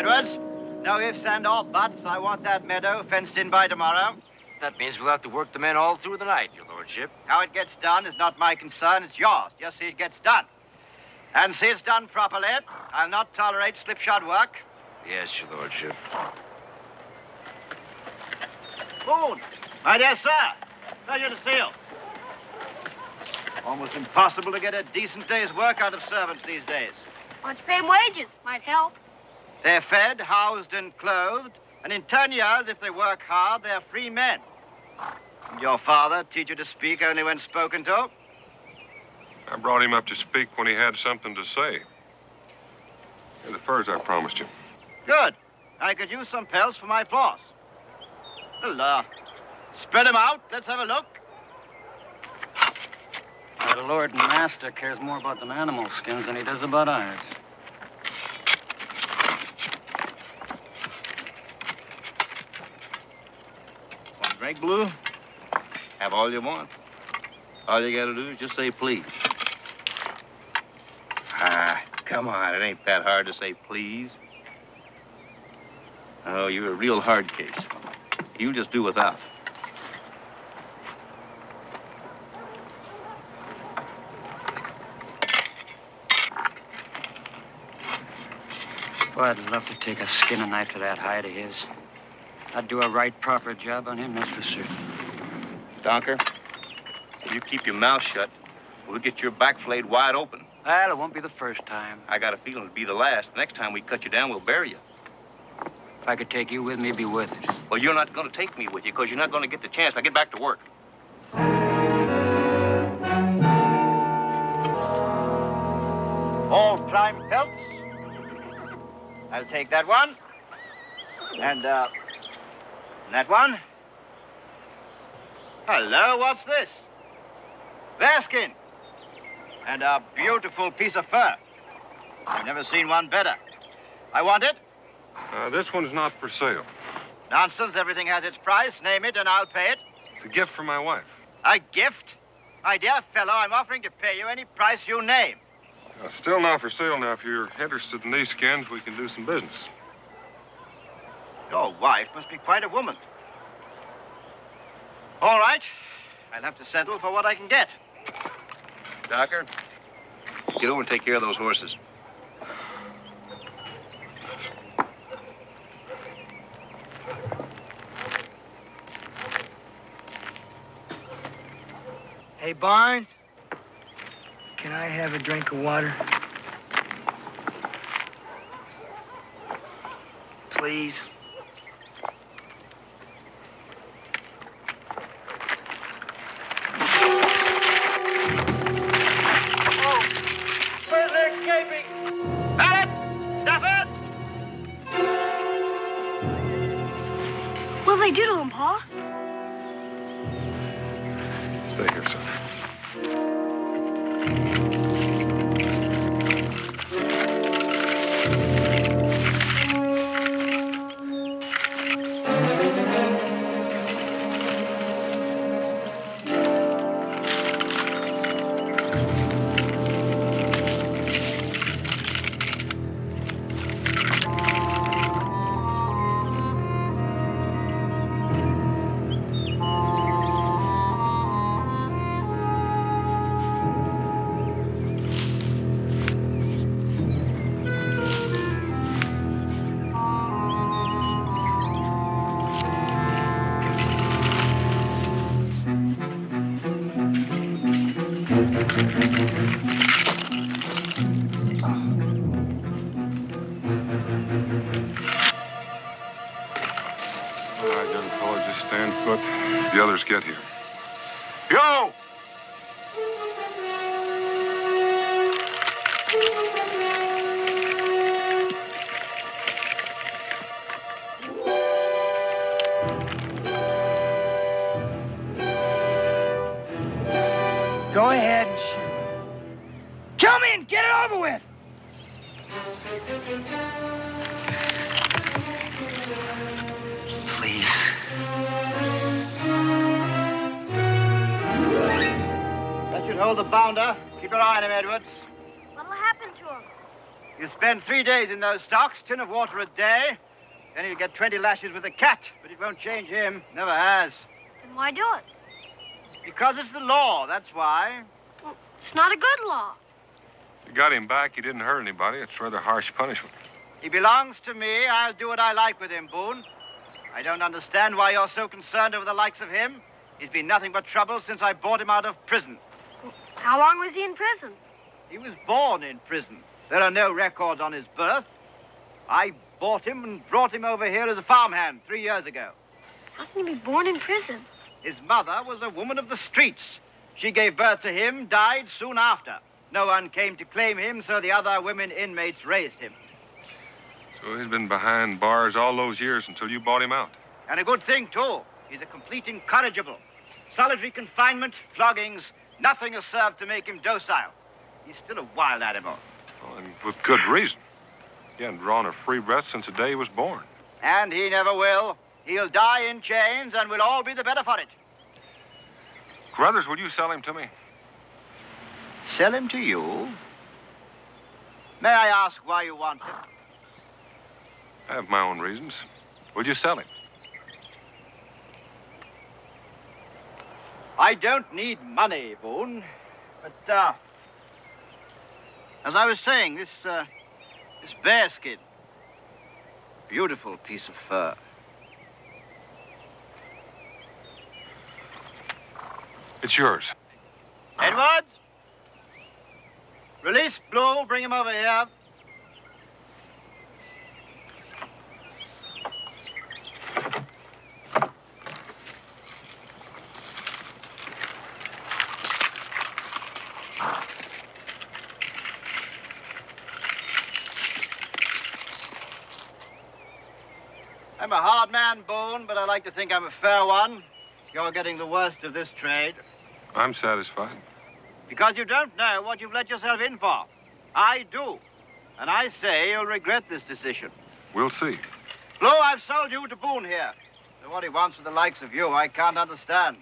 Edwards. No ifs and or buts. I want that meadow fenced in by tomorrow. That means we'll have to work the men all through the night, your lordship. How it gets done is not my concern. It's yours. Just see it gets done. And see it's done properly. I'll not tolerate slipshod work. Yes, your lordship. Boone. My dear sir. Pleasure to see you. Almost impossible to get a decent day's work out of servants these days. Why don't you pay them wages? Might help. They're fed, housed, and clothed. And in 10 years, if they work hard, they're free men. And your father teach you to speak only when spoken to? I brought him up to speak when he had something to say. And the furs I promised you. Good. I could use some pelts for my floss. Well, spread them out. Let's have a look. The Lord and Master cares more about them animal skins than he does about ours. Want a drink, Blue? Have all you want. All you gotta do is just say please. Come on, it ain't that hard to say please. Oh, you're a real hard case. You just do without. Boy, I'd love to take a skinning knife to that hide of his. I'd do a right, proper job on him, that's for certain. Donker, if you keep your mouth shut, we'll get your back flayed wide open. Well, it won't be the first time. I got a feeling it'll be the last. The next time we cut you down, we'll bury you. If I could take you with me, it'd be worth it. Well, you're not going to take me with you because you're not going to get the chance. Now get back to work. All prime pelts. I'll take that one. And, that one. Hello, what's this? Bearskin. And a beautiful piece of fur. I've never seen one better. I want it. This one's not for sale. Nonsense, everything has its price. Name it and I'll pay it. It's a gift for my wife. A gift? My dear fellow, I'm offering to pay you any price you name. Still not for sale now. If you're interested in these skins, we can do some business. Your wife must be quite a woman. All right. I'll have to settle for what I can get. Docker, get over and take care of those horses. Hey, Barnes, can I have a drink of water? Please. What'll they do to him, Pa? Stay here, son. All right, young fella, just stand put. The others get here. Yo! Go ahead and shoot. Kill me and get it over with. Please. That should hold the bounder. Keep your eye on him, Edwards. What'll happen to him? You spend 3 days in those stocks, tin of water a day, then you'll get 20 lashes with a cat, but it won't change him. Never has. Then why do it? Because it's the law, that's why. Well, it's not a good law. You got him back. He didn't hurt anybody. It's rather harsh punishment. He belongs to me. I'll do what I like with him, Boone. I don't understand why you're so concerned over the likes of him. He's been nothing but trouble since I bought him out of prison. How long was he in prison? He was born in prison. There are no records on his birth. I bought him and brought him over here as a farmhand 3 years ago. How can he be born in prison? His mother was a woman of the streets. She gave birth to him, died soon after. No one came to claim him, so the other women inmates raised him. So he's been behind bars all those years until you bought him out. And a good thing, too. He's a complete incorrigible. Solitary confinement, floggings, nothing has served to make him docile. He's still a wild animal. Well, and with good reason. He hadn't drawn a free breath since the day he was born. And he never will. He'll die in chains, and we'll all be the better for it. Carruthers, will you sell him to me? Sell him to you? May I ask why you want him? I have my own reasons. Will you sell him? I don't need money, Boone. But, as I was saying, this bearskin, beautiful piece of fur. It's yours. Edwards? Release Blue, bring him over here. I'm a hard man, Boone, but I like to think I'm a fair one. You're getting the worst of this trade. I'm satisfied. Because you don't know what you've let yourself in for. I do. And I say you'll regret this decision. We'll see. Blue, I've sold you to Boone here. So what he wants with the likes of you, I can't understand.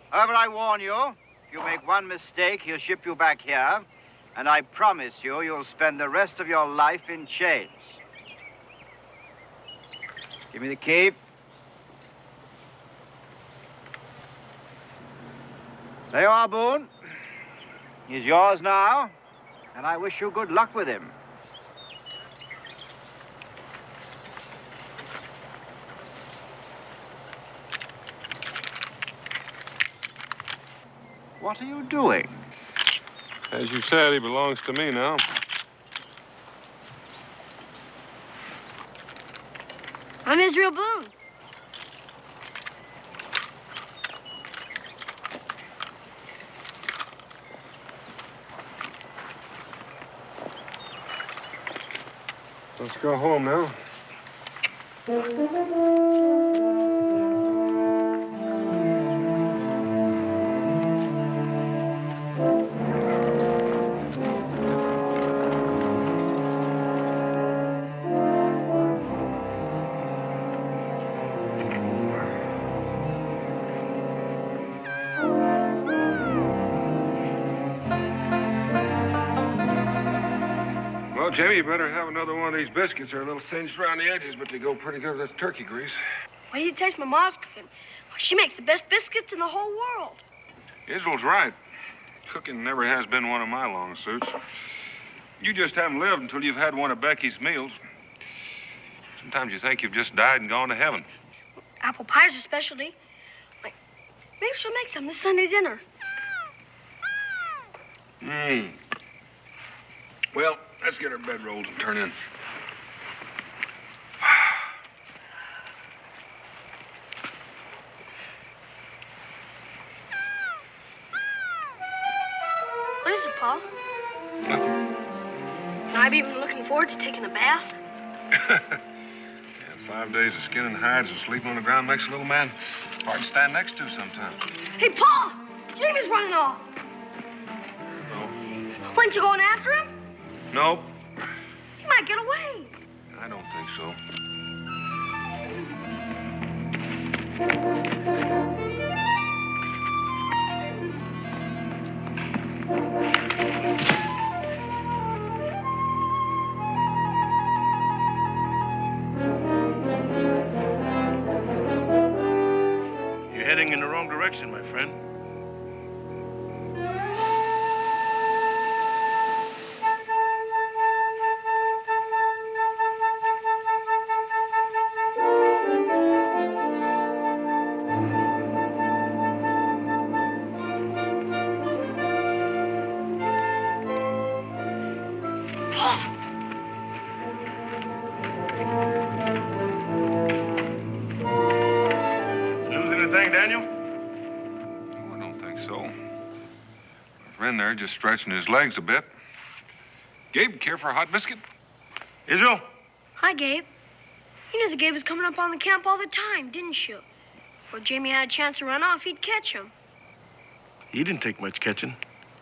However, I warn you, if you make one mistake, he'll ship you back here. And I promise you, you'll spend the rest of your life in chains. Give me the key. There you are, Boone. He's yours now, and I wish you good luck with him. What are you doing? As you said, he belongs to me now. I'm Israel Boone. Let's go home now. Well, Jamie, you better have another one of these biscuits. They're a little singed around the edges, but they go pretty good with that turkey grease. Why do you taste my mom's cooking? She makes the best biscuits in the whole world. Israel's right. Cooking never has been one of my long suits. You just haven't lived until you've had one of Becky's meals. Sometimes you think you've just died and gone to heaven. Apple pie's her specialty. Maybe she'll make some this Sunday dinner. Well, let's get our bedrolls and turn in. What is it, Pa? I've even been looking forward to taking a bath. 5 days of skinning hides and sleeping on the ground makes a little man hard to stand next to sometimes. Hey, Pa! Jamie's running off. No. Weren't you going after him? Nope. He might get away. I don't think so. direction, my friend. Lose anything, Daniel? Oh, I don't think so. My friend there just stretching his legs a bit. Gabe, care for a hot biscuit? Israel? Hi, Gabe. You knew the Gabe was coming up on the camp all the time, didn't you? Well, Jamie had a chance to run off, he'd catch him. He didn't take much catching.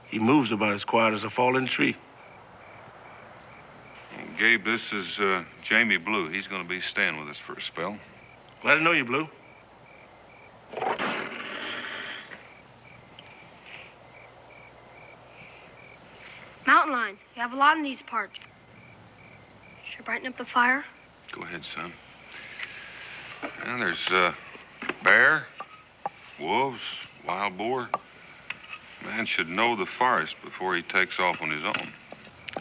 He moves about as quiet as a fallen tree. Well, Gabe, this is Jamie Blue. He's going to be staying with us for a spell. Glad to know you, Blue. Mountain lion. You have a lot in these parts. Should I brighten up the fire? Go ahead, son. And there's bear, wolves, wild boar. Man should know the forest before he takes off on his own.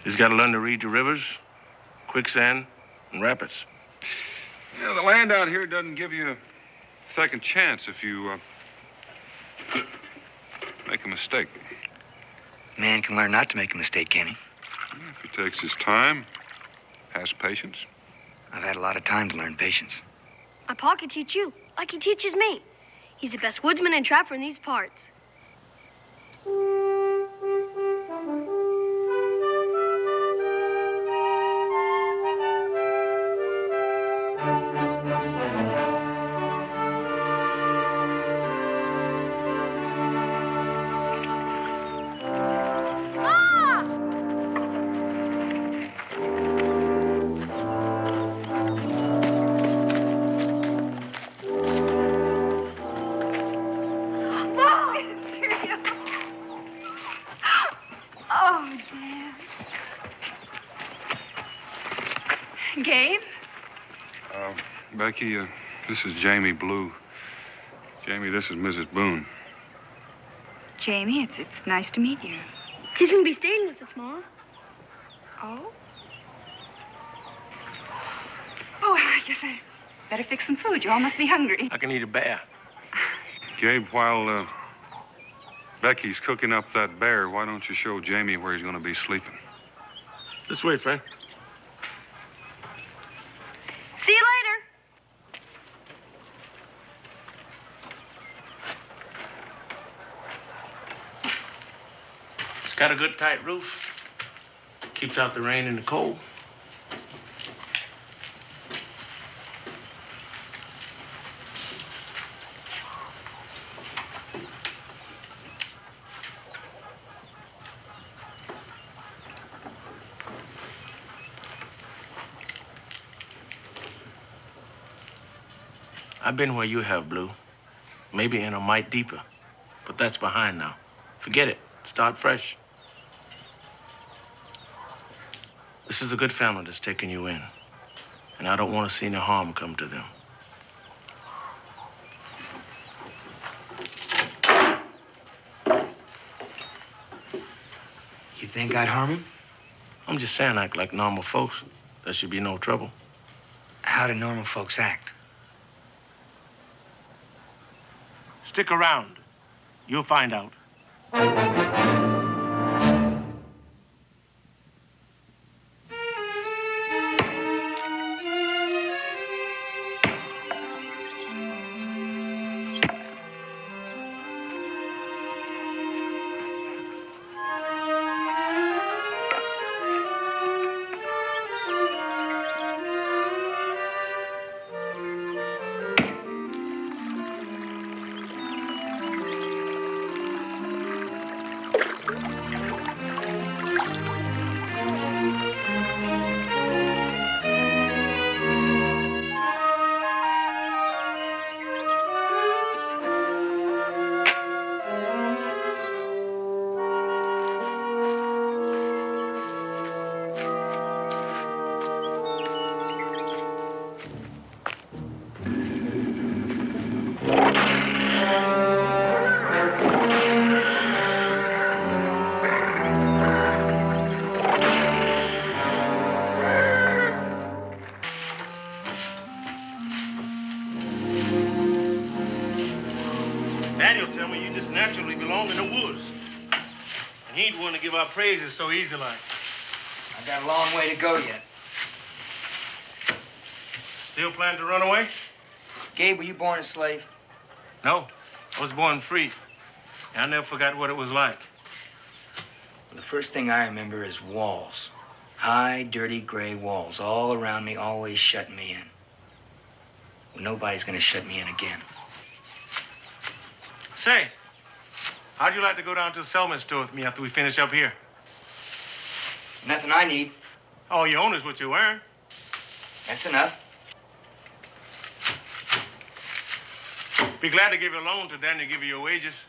He's got to learn to read the rivers, quicksand, and rapids. Yeah, the land out here doesn't give you a second chance if you make a mistake. Man can learn not to make a mistake, can he? If he takes his time, has patience. I've had a lot of time to learn patience. My pa can teach you, like he teaches me. He's the best woodsman and trapper in these parts. Oh, Dad. Gabe? Becky, this is Jamie Blue. Jamie, this is Mrs. Boone. Jamie, it's nice to meet you. He's gonna be staying with us, Ma. Oh? Oh, I guess I better fix some food. You all must be hungry. I can eat a bear. Gabe, while Becky's cooking up that bear, why don't you show Jamie where he's going to be sleeping? This way, friend. See you later. It's got a good tight roof. Keeps out the rain and the cold. I've been where you have, Blue. Maybe in a mite deeper. But that's behind now. Forget it. Start fresh. This is a good family that's taking you in. And I don't want to see any harm come to them. You think I'd harm him? I'm just saying act like normal folks. There should be no trouble. How do normal folks act? Stick around. You'll find out. Daniel tell me you just naturally belong in the woods. And he ain't one to give our praises so easy like. I got a long way to go yet. Still plan to run away? Gabe, were you born a slave? No, I was born free. I never forgot what it was like. Well, the first thing I remember is walls. High, dirty, gray walls all around me, always shutting me in. Well, nobody's gonna shut me in again. Say, how'd you like to go down to the Selman store with me after we finish up here? Nothing I need. All you own is what you earn. That's enough. Be glad to give you a loan to Daniel give you your wages.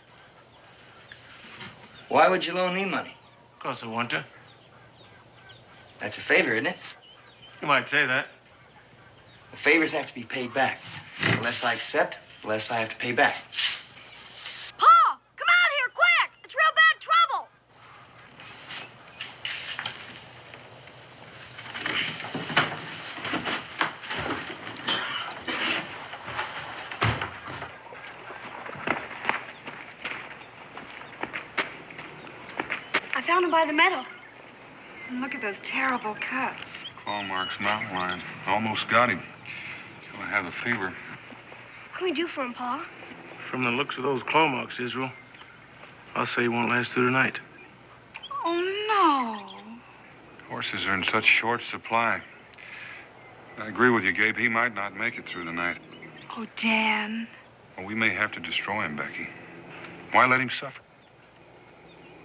Why would you loan me money? Because I want to. That's a favor, isn't it? You might say that. The favors have to be paid back. The less I accept, the less I have to pay back. Pa! Come out here, quick! It's real bad trouble! I found him by the meadow. And look at those terrible cuts. Claw marks, mountain lion. Almost got him. Till I have the fever. What can we do for him, Pa? From the looks of those claw marks, Israel, I'll say he won't last through the night. Oh, Horses are in such short supply. I agree with you, Gabe. He might not make it through the night. no. Oh, Dan. Well, we may have to destroy him, Becky. Why let him suffer?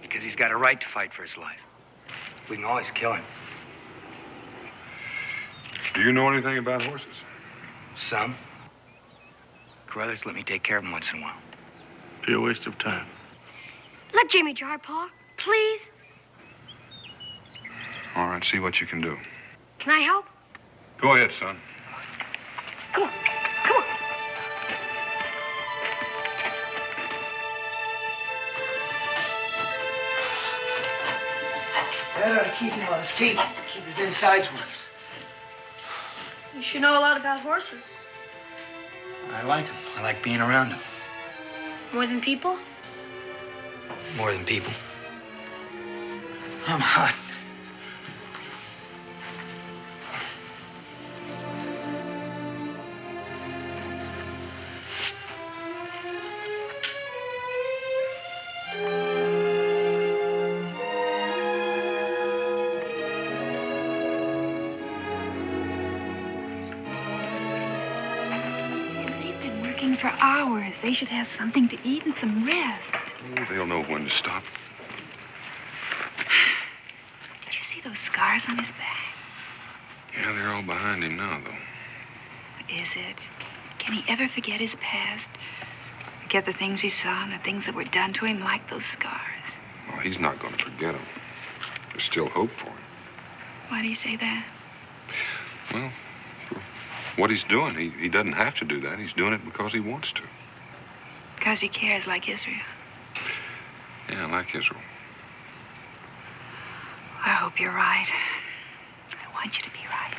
Because he's got a right to fight for his life. We can always kill him. Do you know anything about horses? Some. Carruthers let me take care of him once in a while. Be a waste of time. Let Jamie drive, Pa. Please. All right, see what you can do. Can I help? Go ahead, son. Come on. Come on. That ought to keep him on his feet. Keep his insides working. You should know a lot about horses. I like him. I like being around him. More than people? More than people. I'm hot. They've been working for hours. They should have something to eat and some rest. Oh, they'll know when to stop. Did you see those scars on his back? Yeah, they're all behind him now, though. What is it? Can he ever forget his past? Forget the things he saw and the things that were done to him, like those scars? Well, he's not going to forget them. There's still hope for him. Why do you say that? Well, for what he's doing, he doesn't have to do that. He's doing it because he wants to. Because he cares like Israel. Yeah, like Israel. I hope you're right. I want you to be right.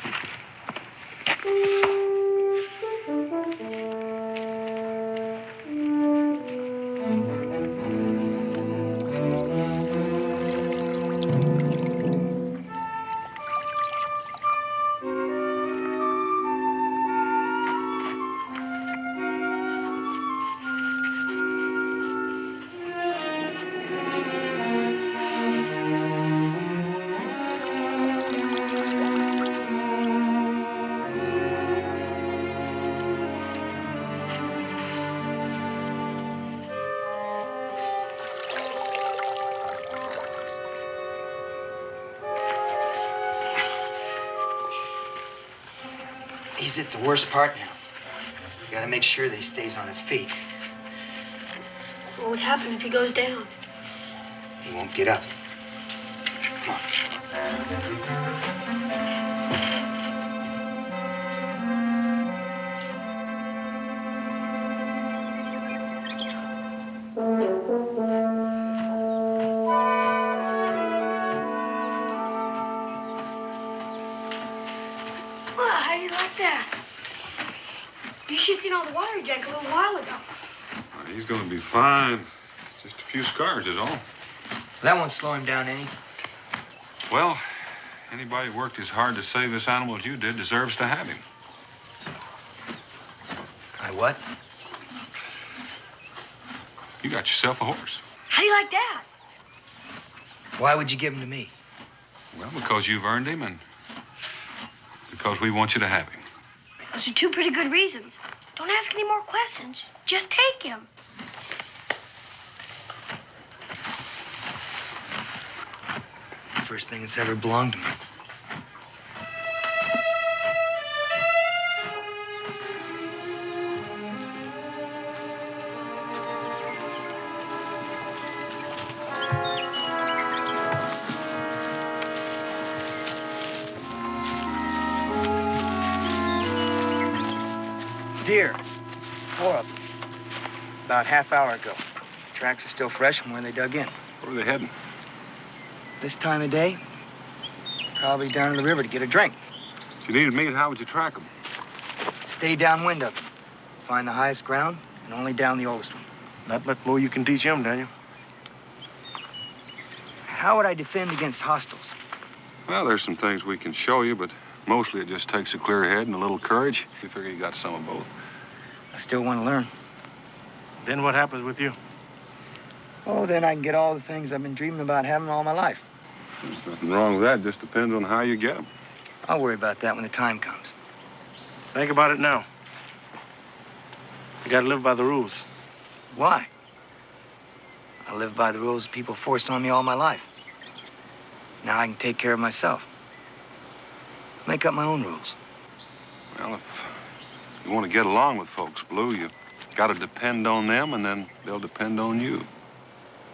He's at the worst part now. You gotta make sure that he stays on his feet. What would happen if he goes down? He won't get up. Come on. Well, how do you like that? You should have seen all the water he drank a little while ago. Well, He's going to be fine. Just a few scars is all. That won't slow him down any. Well, anybody who worked as hard to save this animal as you did deserves to have him. I what? You got yourself a horse. How do you like that? Why would you give him to me? Well, because you've earned him and because we want you to have him. Those are two pretty good reasons. Don't ask any more questions. Just take him. First thing that's ever belonged to me. Deer. 4 of them. About half hour ago. Tracks are still fresh from where they dug in. Where are they heading? This time of day, probably down to the river to get a drink. If you needed meat, how would you track them? Stay downwind of them. Find the highest ground and only down the oldest one. Not much more you can teach him, Daniel. How would I defend against hostiles? Well, there's some things we can show you, but mostly it just takes a clear head and a little courage. We figure you got some of both. I still want to learn. Then what happens with you? Oh, then I can get all the things I've been dreaming about having all my life. There's nothing wrong with that. Just depends on how you get them. I'll worry about that when the time comes. Think about it now. You gotta live by the rules. Why? I live by the rules people forced on me all my life. Now I can take care of myself. Make up my own rules. Well, if you want to get along with folks, Blue, you got to depend on them, and then they'll depend on you.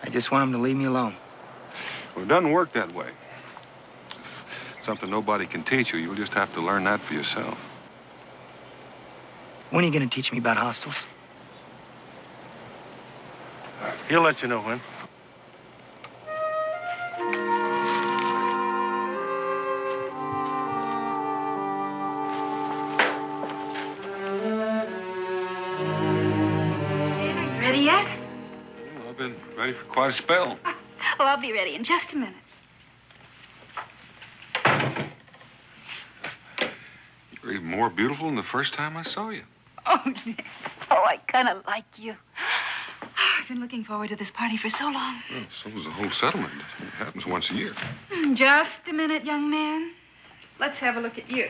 I just want them to leave me alone. Well, it doesn't work that way. It's something nobody can teach you. You'll just have to learn that for yourself. When are you going to teach me about hostiles? He'll let you know when. Ready yet? Well, I've been ready for quite a spell. Well, I'll be ready in just a minute. You're even more beautiful than the first time I saw you. Oh, Nick. Oh, I kind of like you. I've been looking forward to this party for so long. Well, so is the whole settlement. It happens once a year. Just a minute, young man. Let's have a look at you.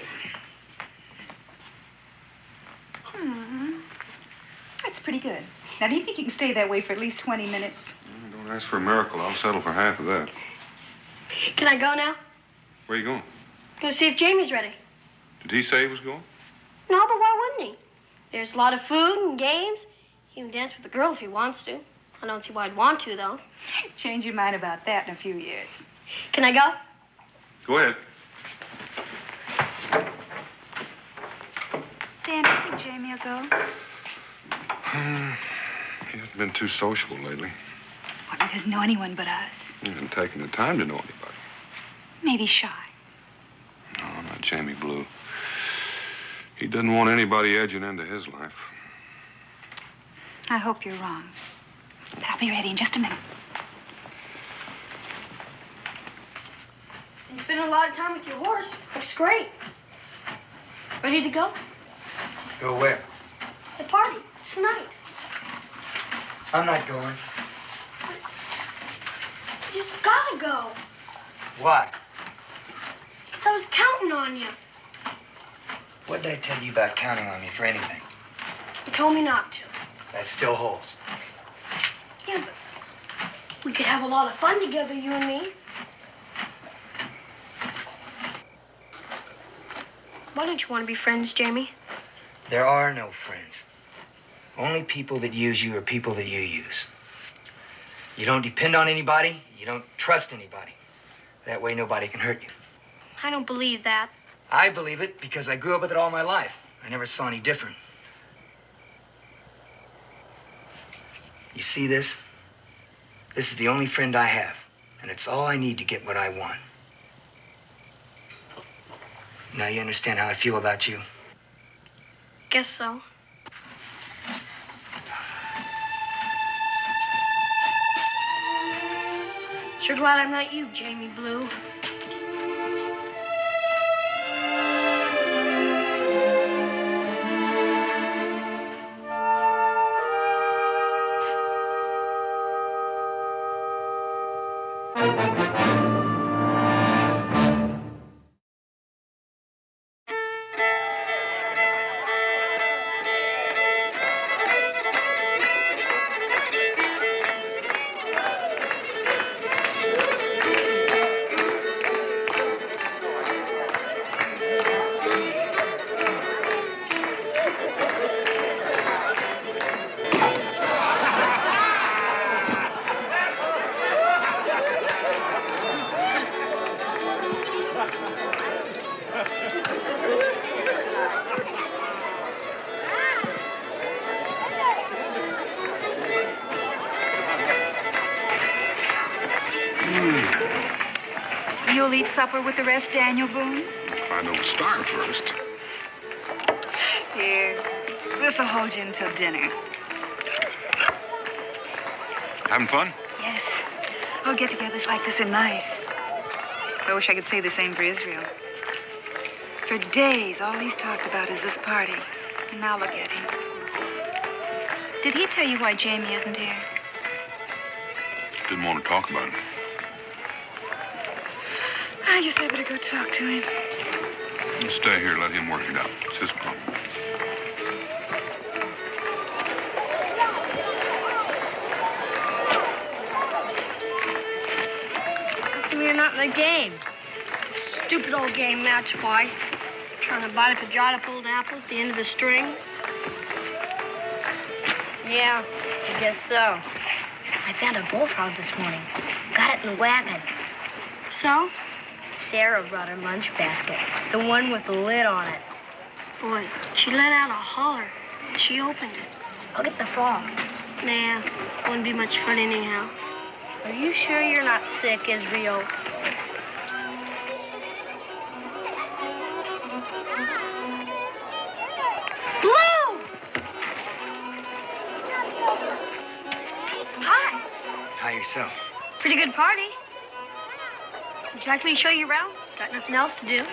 That's pretty good. Now, do you think you can stay that way for at least 20 minutes? Don't ask for a miracle. I'll settle for half of that. Can I go now? Where you going? Go see if Jamie's ready. Did he say he was going? No, but why wouldn't he? There's a lot of food and games. He can dance with the girl if he wants to. I don't see why I'd want to, though. Change your mind about that in a few years. Can I go? Go ahead. Dan, do you think Jamie will go? He hasn't been too sociable lately. Well, he doesn't know anyone but us. He hasn't taken the time to know anybody. Maybe shy. No, not Jamie Blue. He doesn't want anybody edging into his life. I hope you're wrong. But I'll be ready in just a minute. You spend a lot of time with your horse. Looks great. Ready to go? Go where? The party. It's tonight. I'm not going. You just gotta go. Why? Because I was counting on you. What did I tell you about counting on me for anything? You told me not to. That still holds. Yeah, but we could have a lot of fun together, you and me. Why don't you want to be friends, Jamie? There are no friends. Only people that use you are people that you use. You don't depend on anybody. You don't trust anybody. That way nobody can hurt you. I don't believe that. I believe it because I grew up with it all my life. I never saw any different. You see this? This is the only friend I have, and it's all I need to get what I want. Now you understand how I feel about you? Guess so. Sure glad I'm not you, Jamie Blue. You'll eat supper with the rest, Daniel Boone? If I don't starve first. Here, this'll hold you until dinner. Having fun? Yes. Oh, get-togethers like this are nice. I wish I could say the same for Israel. For days, all he's talked about is this party. And now look at him. Did he tell you why Jamie isn't here? Didn't want to talk about it. I guess I better go talk to him. You stay here, let him work it out. It's his problem. How come you're not in the game? Stupid old game, that's why. Trying to bite a vagina pulled apple at the end of a string. Yeah, I guess so. I found a bullfrog this morning. Got it in the wagon. So? Sarah brought her lunch basket. The one with the lid on it. Boy, she let out a holler. She opened it. I'll get the frog. Nah, wouldn't be much fun anyhow. Are you sure you're not sick, Israel? Blue! Hi. Hi yourself. Pretty good party. Would you like me to show you around? Got nothing else to do.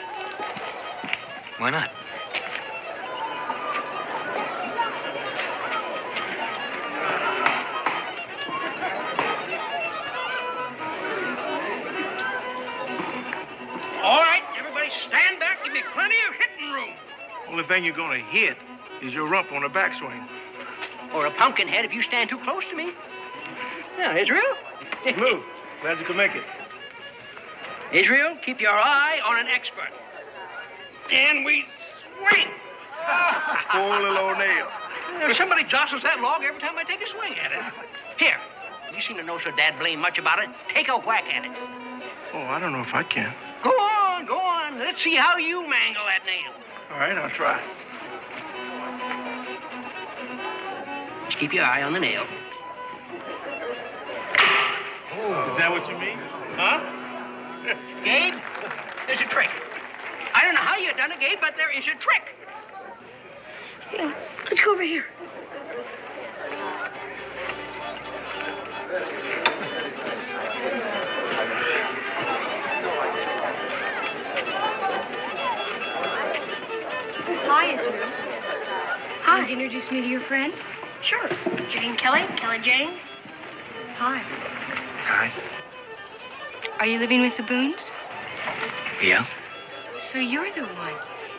Why not? All right, everybody stand back. Give me plenty of hitting room. Only thing you're gonna hit is your rump on a backswing. Or a pumpkin head if you stand too close to me. Now, Israel. Move. Glad you could make it. Israel, keep your eye on an expert. And we swing. Poor little old nail. Somebody jostles that log every time I take a swing at it. Here, you seem to know so dad blame much about it. Take a whack at it. Oh, I don't know if I can. Go on, go on. Let's see how you mangle that nail. All right, I'll try. Just keep your eye on the nail. Is that what you mean? Huh? Gabe, there's a trick. I don't know how you done it, Gabe, but there is a trick. Yeah, let's go over here. Hi, Israel. Hi. Want to introduce me to your friend? Sure. Jane Kelly, Kelly Jane. Hi. Hi. Are you living with the Boones? Yeah? So you're the one.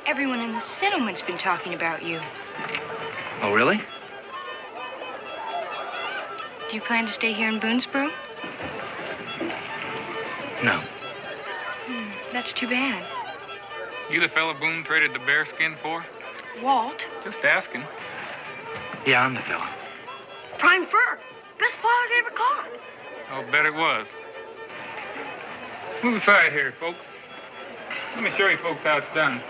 Everyone in the settlement's been talking about you. Oh, really? Do you plan to stay here in Boonesboro? No. That's too bad. You the fella Boone traded the Bearskin for? Walt. Just asking. Yeah, I'm the fella. Prime fur. Best paw I ever caught. I'll bet it was. Move aside here, folks. Let me show you folks how it's done.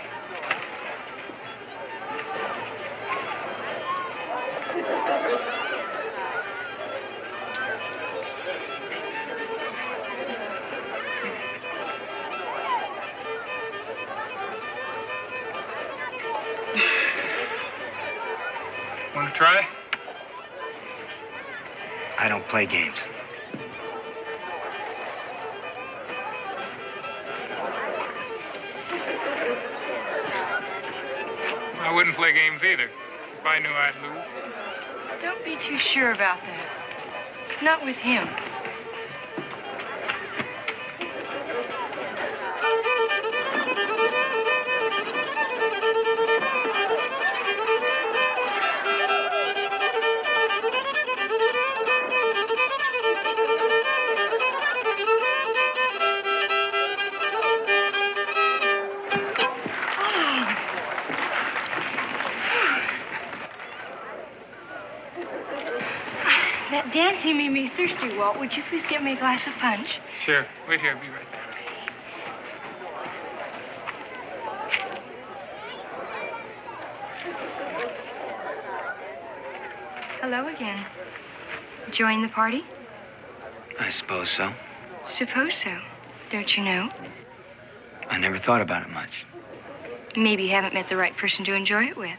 Want to try? I don't play games. I wouldn't play games either, if I knew I'd lose. Don't be too sure about that. Not with him. That dancing made me thirsty, Walt. Would you please get me a glass of punch? Sure. Wait here. I'll be right there. Hello again. Enjoying the party? I suppose so. Suppose so. Don't you know? I never thought about it much. Maybe you haven't met the right person to enjoy it with.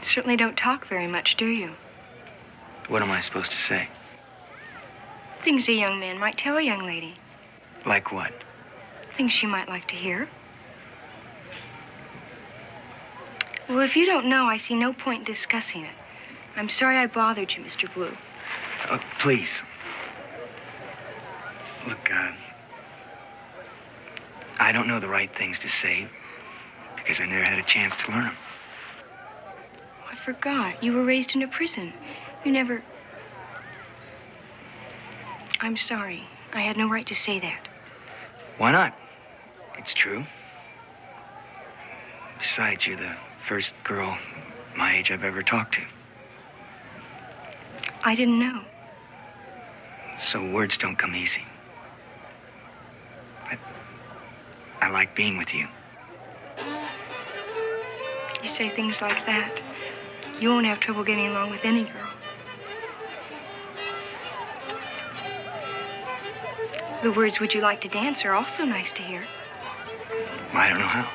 Certainly don't talk very much, do you? What am I supposed to say? Things a young man might tell a young lady. Like what? Things she might like to hear. Well, if you don't know, I see no point in discussing it. I'm sorry I bothered you, Mr. Blue. Please. Look, I don't know the right things to say because I never had a chance to learn them. I forgot. You were raised in a prison. You never... I'm sorry. I had no right to say that. Why not? It's true. Besides, you're the first girl my age I've ever talked to. I didn't know. So words don't come easy. But I like being with you. You say things like that, you won't have trouble getting along with any girl. The words, "Would you like to dance?" are also nice to hear. I don't know how.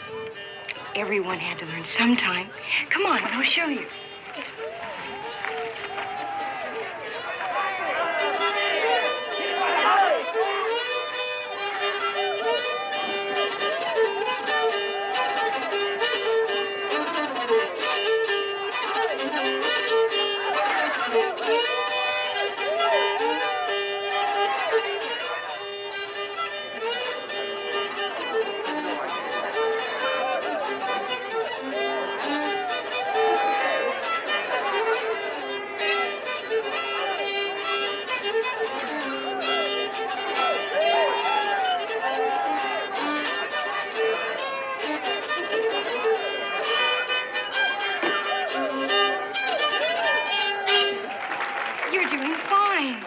Everyone had to learn sometime. Come on, I'll show you.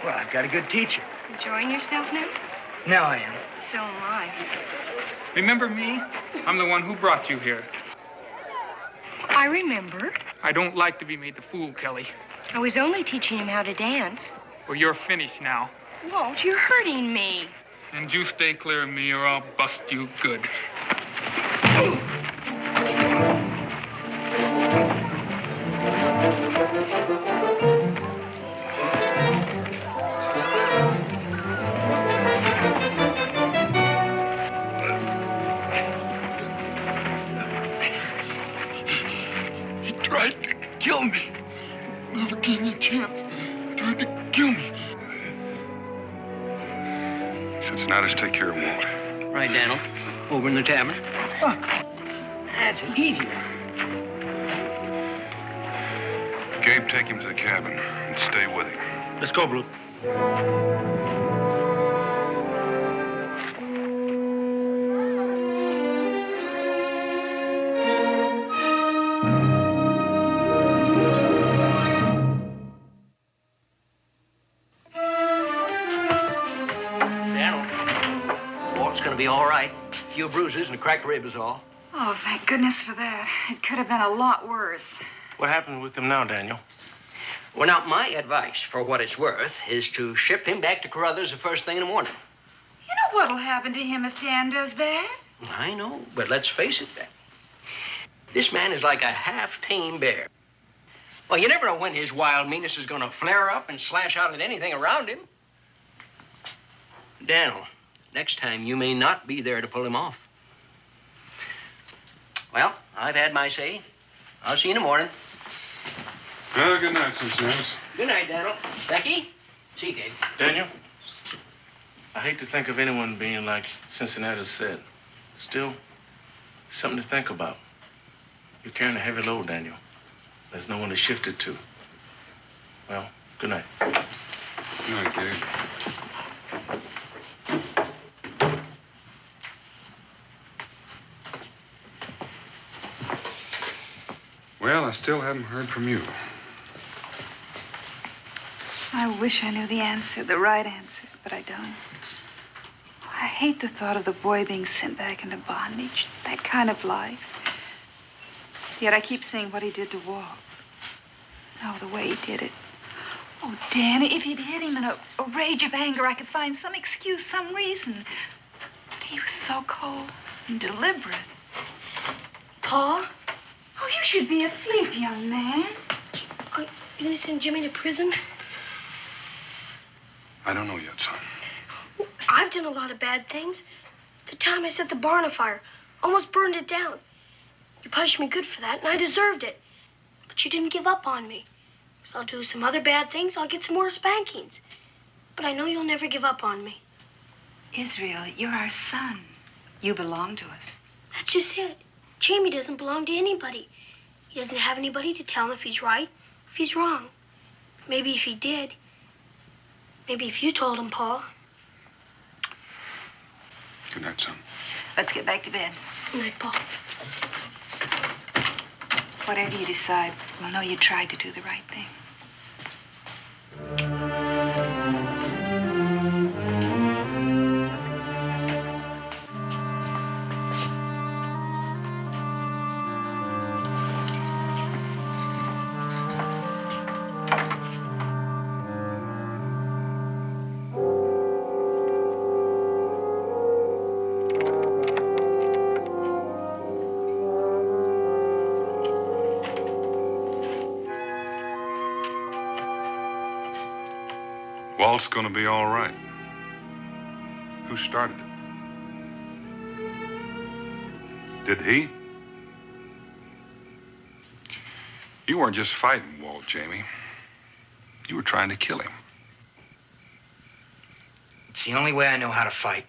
Well, I've got a good teacher. Enjoying yourself now? Now I am. So am I. Remember me? I'm the one who brought you here. I remember. I don't like to be made the fool, Kelly. I was only teaching him how to dance. Well, you're finished now. Walt, you're hurting me. And you stay clear of me or I'll bust you good. He tried to kill me. Never gave me a chance. Tried to kill me. Cincinnatus, take care of Walt. Right, Daniel. Over in the tavern. Oh, that's easy. Gabe, take him to the cabin and stay with him. Let's go, Blue. Walt's gonna be all right. A few bruises and a cracked rib is all. Oh, thank goodness for that. It could have been a lot worse. What happened with him now, Daniel? Well, now, my advice, for what it's worth, is to ship him back to Carruthers the first thing in the morning. You know what'll happen to him if Dan does that? I know, but let's face it, this man is like a half-tame bear. Well, you never know when his wild meanness is going to flare up and slash out at anything around him. Daniel, next time you may not be there to pull him off. Well, I've had my say. I'll see you in the morning. Well, good night, Cincinnati. Good night, Daniel. Becky? See you, Dave. Daniel, I hate to think of anyone being like Cincinnati said. Still, something to think about. You're carrying a heavy load, Daniel. There's no one to shift it to. Well, good night. Good night, Gabe. Well, I still haven't heard from you. I wish I knew the answer, the right answer, but I don't. I hate the thought of the boy being sent back into bondage, that kind of life. Yet I keep seeing what he did to Walt. Oh, the way he did it. Oh, Danny, if you'd hit him in a rage of anger, I could find some excuse, some reason. But he was so cold and deliberate. Pa? Oh, you should be asleep, young man. Are you going to send Jimmy to prison? I don't know yet, son. I've done a lot of bad things. The time I set the barn afire, almost burned it down. You punished me good for that, and I deserved it. But you didn't give up on me. So I'll do some other bad things. I'll get some more spankings. But I know you'll never give up on me. Israel, you're our son. You belong to us. That's just it. Jamie doesn't belong to anybody. He doesn't have anybody to tell him if he's right, if he's wrong. Maybe if he did. Maybe if you told him, Paul. Good night, son. Let's get back to bed. Good night, Paul. Whatever you decide, we'll know you tried to do the right thing. Walt's gonna be all right. Who started it? Did he? You weren't just fighting Walt, Jamie. You were trying to kill him. It's the only way I know how to fight.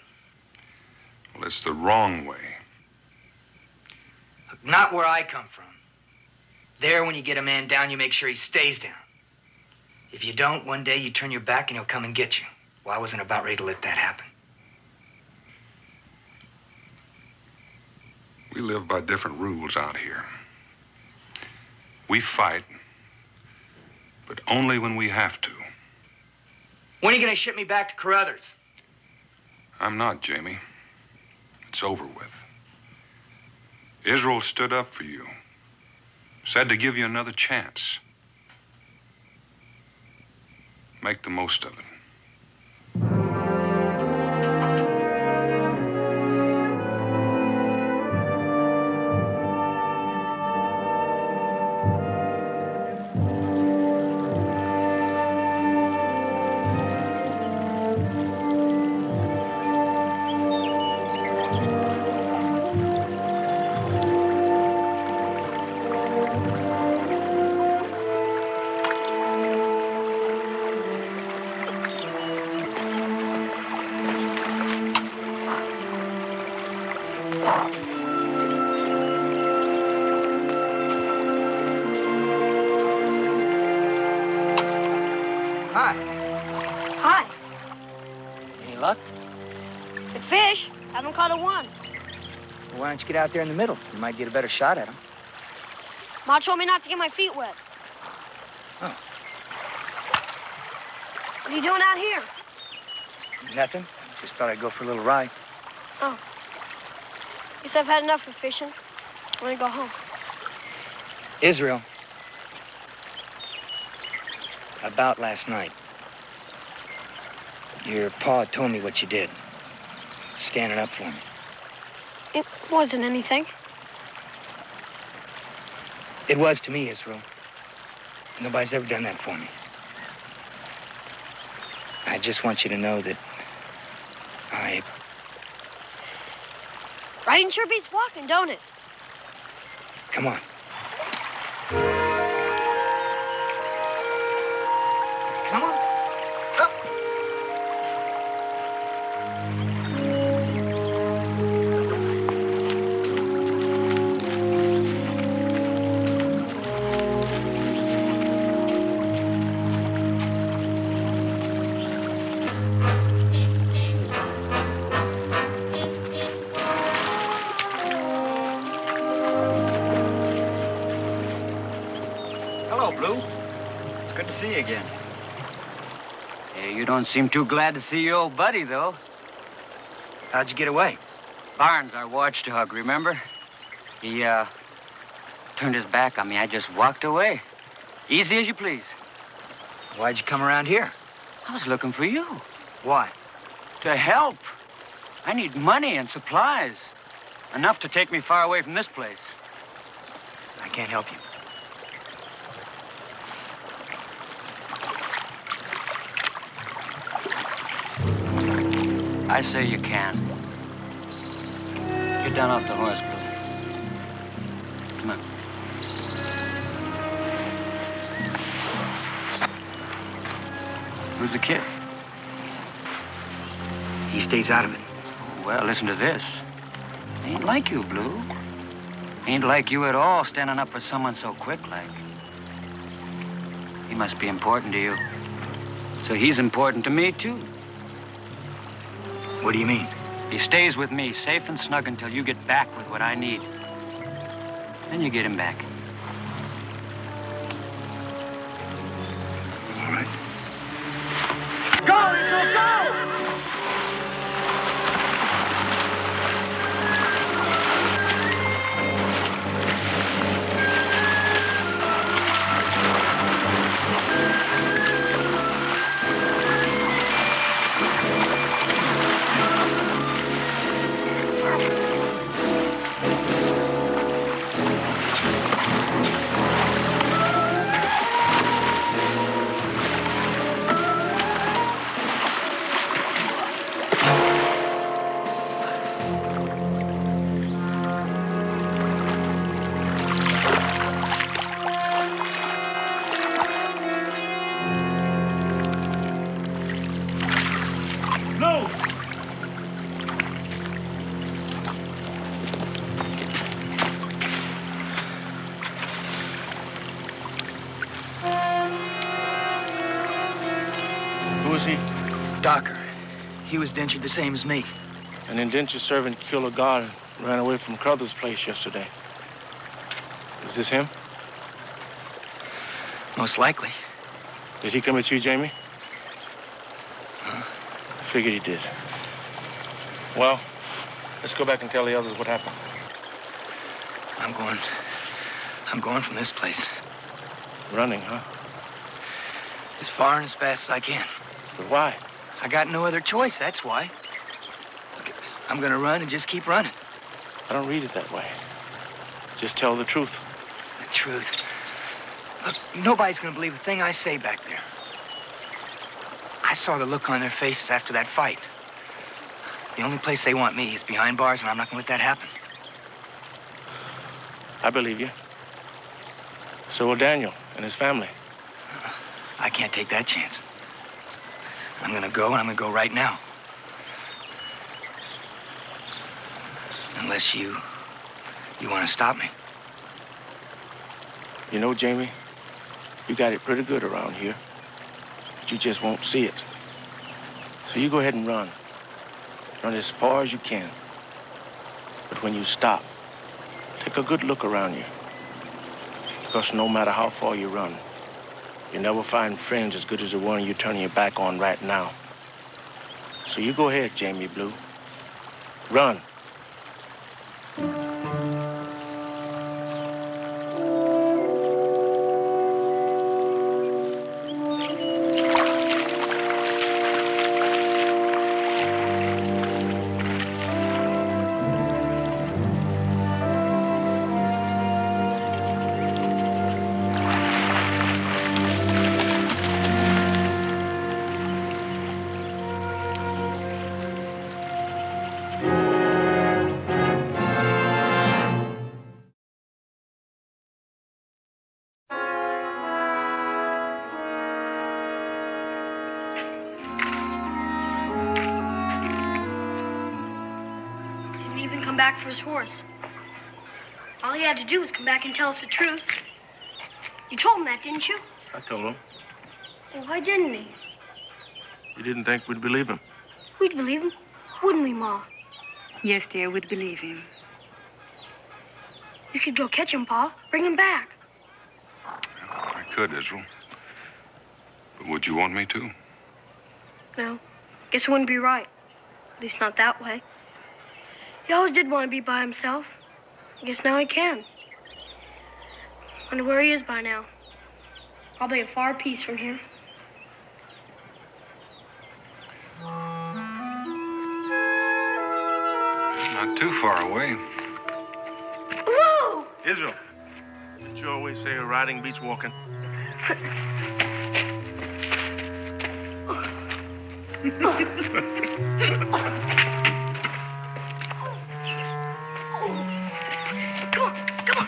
Well, it's the wrong way. Look, not where I come from. There, when you get a man down, you make sure he stays down. If you don't, one day you turn your back and he'll come and get you. Well, I wasn't about ready to let that happen. We live by different rules out here. We fight, but only when we have to. When are you going to ship me back to Carruthers? I'm not, Jamie. It's over with. Israel stood up for you. Said to give you another chance. Make the most of it. Hi. Hi. Any luck? The fish. Haven't caught a one. Why don't you get out there in the middle? You might get a better shot at him. Ma told me not to get my feet wet. Oh. What are you doing out here? Nothing. Just thought I'd go for a little ride. Oh. Guess I've had enough of fishing. I'm gonna go home. Israel. About last night. Your pa told me what you did. Standing up for me. It wasn't anything. It was to me, Israel. Nobody's ever done that for me. I just want you to know that Riding sure beats walking, don't it? Come on. Come on. Up. Let's go. Hello, Blue. It's good to see you again. Hey, you don't seem too glad to see your old buddy, though. How'd you get away? Barnes, our watchdog, remember? He, turned his back on me. I just walked away. Easy as you please. Why'd you come around here? I was looking for you. Why? To help. I need money and supplies. Enough to take me far away from this place. I can't help you. I say you can. Get down off the horse, Blue. Come on. Who's the kid? He stays out of it. Well, listen to this. Ain't like you, Blue. Ain't like you at all, standing up for someone so quick like. He must be important to you. So he's important to me, too. What do you mean? He stays with me, safe and snug, until you get back with what I need. Then you get him back. All right. Go, Israel, go! Who is he? Docker. He was dentured the same as me. An indentured servant killed a guard and ran away from Crothers' place yesterday. Is this him? Most likely. Did he come at you, Jamie? Huh? I figured he did. Well, let's go back and tell the others what happened. I'm going from this place. Running, huh? As far and as fast as I can. But why? I got no other choice, that's why. Look, I'm gonna run and just keep running. I don't read it that way. Just tell the truth. The truth. Look, nobody's gonna believe a thing I say back there. I saw the look on their faces after that fight. The only place they want me is behind bars, and I'm not gonna let that happen. I believe you. So will Daniel and his family. I can't take that chance. I'm gonna go, and I'm gonna go right now. Unless you want to stop me. You know, Jamie, you got it pretty good around here. But you just won't see it. So you go ahead and run. Run as far as you can. But when you stop, take a good look around you. Because no matter how far you run, you never find friends as good as the one you're turning your back on right now. So you go ahead, Jamie Blue. Run. back for his horse. All he had to do was come back and tell us the truth. You told him that, didn't you? I told him. Well, why didn't he? You didn't think we'd believe him. We'd believe him, wouldn't we, Ma? Yes, dear, we'd believe him. You could go catch him, Pa. Bring him back. I could, Israel. But would you want me to? No. Guess it wouldn't be right. At least not that way. He always did want to be by himself. I guess now he can. Wonder where he is by now. Probably a far piece from here. Not too far away. Whoa! Israel, did you always say riding beats walking? Come on, come on.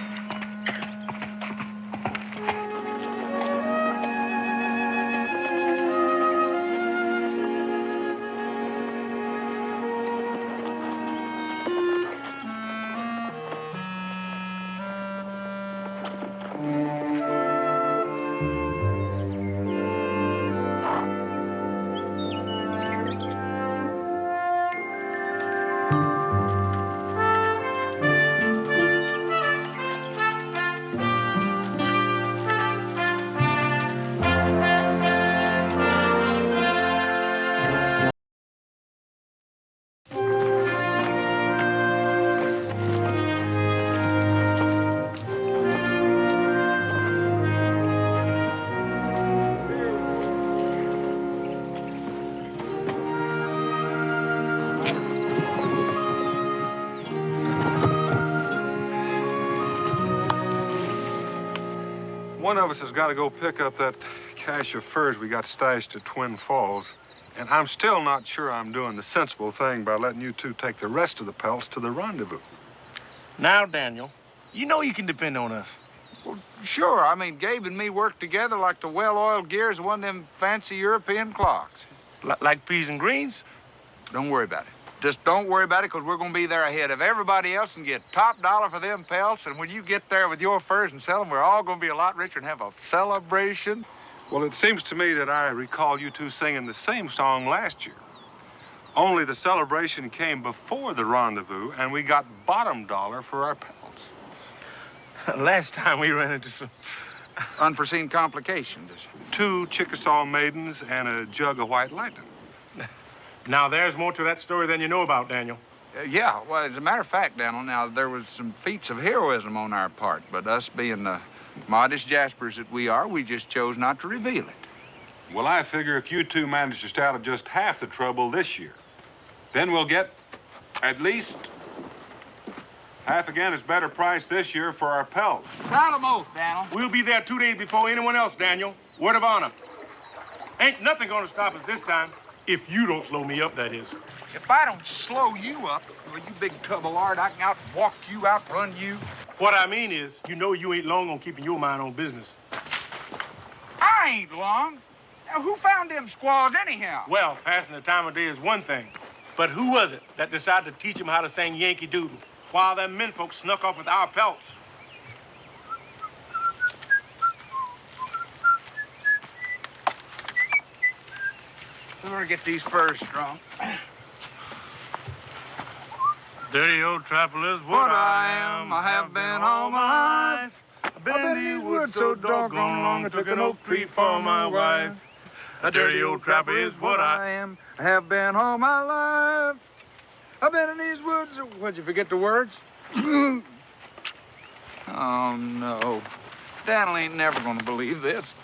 One of us has got to go pick up that cache of furs we got stashed at Twin Falls. And I'm still not sure I'm doing the sensible thing by letting you two take the rest of the pelts to the rendezvous. Now, Daniel, you know you can depend on us. Well, sure. I mean, Gabe and me work together like the well-oiled gears of one of them fancy European clocks. Like peas and greens? Don't worry about it. Just don't worry about it, because we're going to be there ahead of everybody else and get top dollar for them pelts. And when you get there with your furs and sell them, we're all going to be a lot richer and have a celebration. Well, it seems to me that I recall you two singing the same song last year. Only the celebration came before the rendezvous, and we got bottom dollar for our pelts. Last time we ran into some unforeseen complications. 2 Chickasaw maidens and a jug of white lightning. Now, there's more to that story than you know about, Daniel. Yeah, well, as a matter of fact, Daniel, now, there was some feats of heroism on our part, but us being the modest Jaspers that we are, we just chose not to reveal it. Well, I figure if you two manage to stay out of just half the trouble this year, then we'll get at least half again as better price this year for our pelts. Proud of oath, Daniel. We'll be there 2 days before anyone else, Daniel. Word of honor. Ain't nothing gonna stop us this time. If you don't slow me up, that is. If I don't slow you up, well, you big tub of lard, I can out-walk you, outrun you. What I mean is, you know you ain't long on keeping your mind on business. I ain't long. Now, who found them squaws anyhow? Well, passing the time of day is one thing. But who was it that decided to teach them how to sing Yankee Doodle while them men folks snuck off with our pelts? We're gonna get these furs strong. Dirty old trapper is what I am. I have been all my life. I've been in these woods so doggone long. I took an oak tree for my wife. A dirty old trapper is what I am. I have been all my life. I've been in these woods. What'd you forget the words? Oh, no. Daniel ain't never gonna believe this.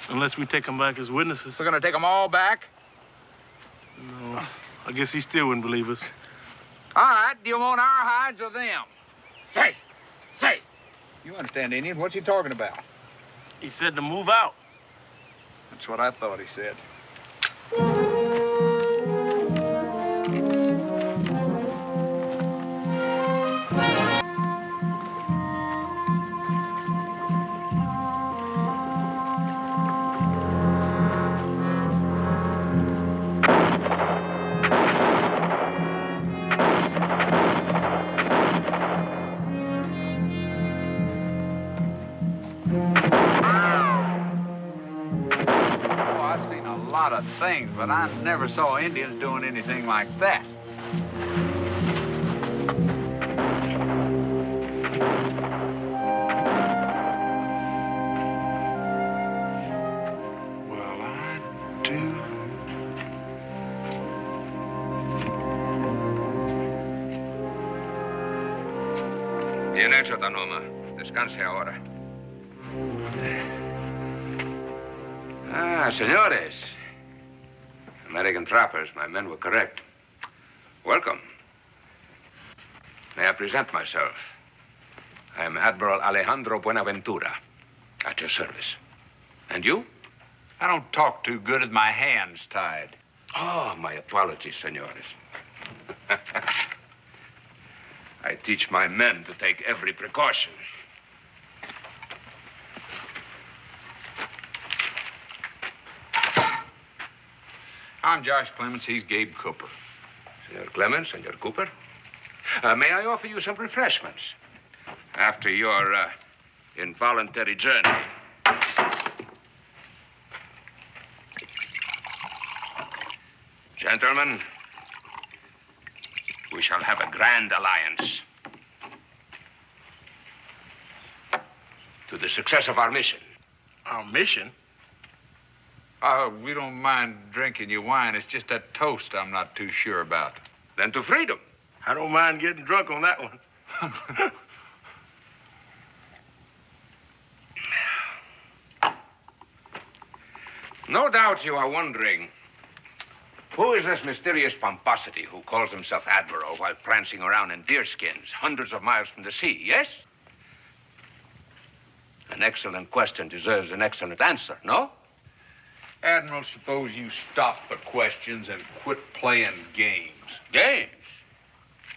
Unless we take them back as witnesses. We're gonna take them all back? No, I guess he still wouldn't believe us. All right, do you want our hides or them? Say. You understand, Indian? What's he talking about? He said to move out. That's what I thought he said. Oh, I've seen a lot of things, but I never saw Indians doing anything like that. Well, I do. Bien hecho, Tanoma. Descanse ahora. Ah, senores. American trappers, my men were correct. Welcome. May I present myself? I am Admiral Alejandro Buenaventura, at your service. And you? I don't talk too good with my hands tied. Oh, my apologies, senores. I teach my men to take every precaution. I'm Josh Clements. He's Gabe Cooper. Senor Clements, Senor Cooper. May I offer you some refreshments after your involuntary journey? Gentlemen, we shall have a grand alliance to the success of our mission. Our mission? We don't mind drinking your wine. It's just that toast I'm not too sure about. Then to freedom. I don't mind getting drunk on that one. No doubt you are wondering, who is this mysterious pomposity who calls himself Admiral while prancing around in deerskins hundreds of miles from the sea, yes? An excellent question deserves an excellent answer, no? Admiral, suppose you stop the questions and quit playing games. Games?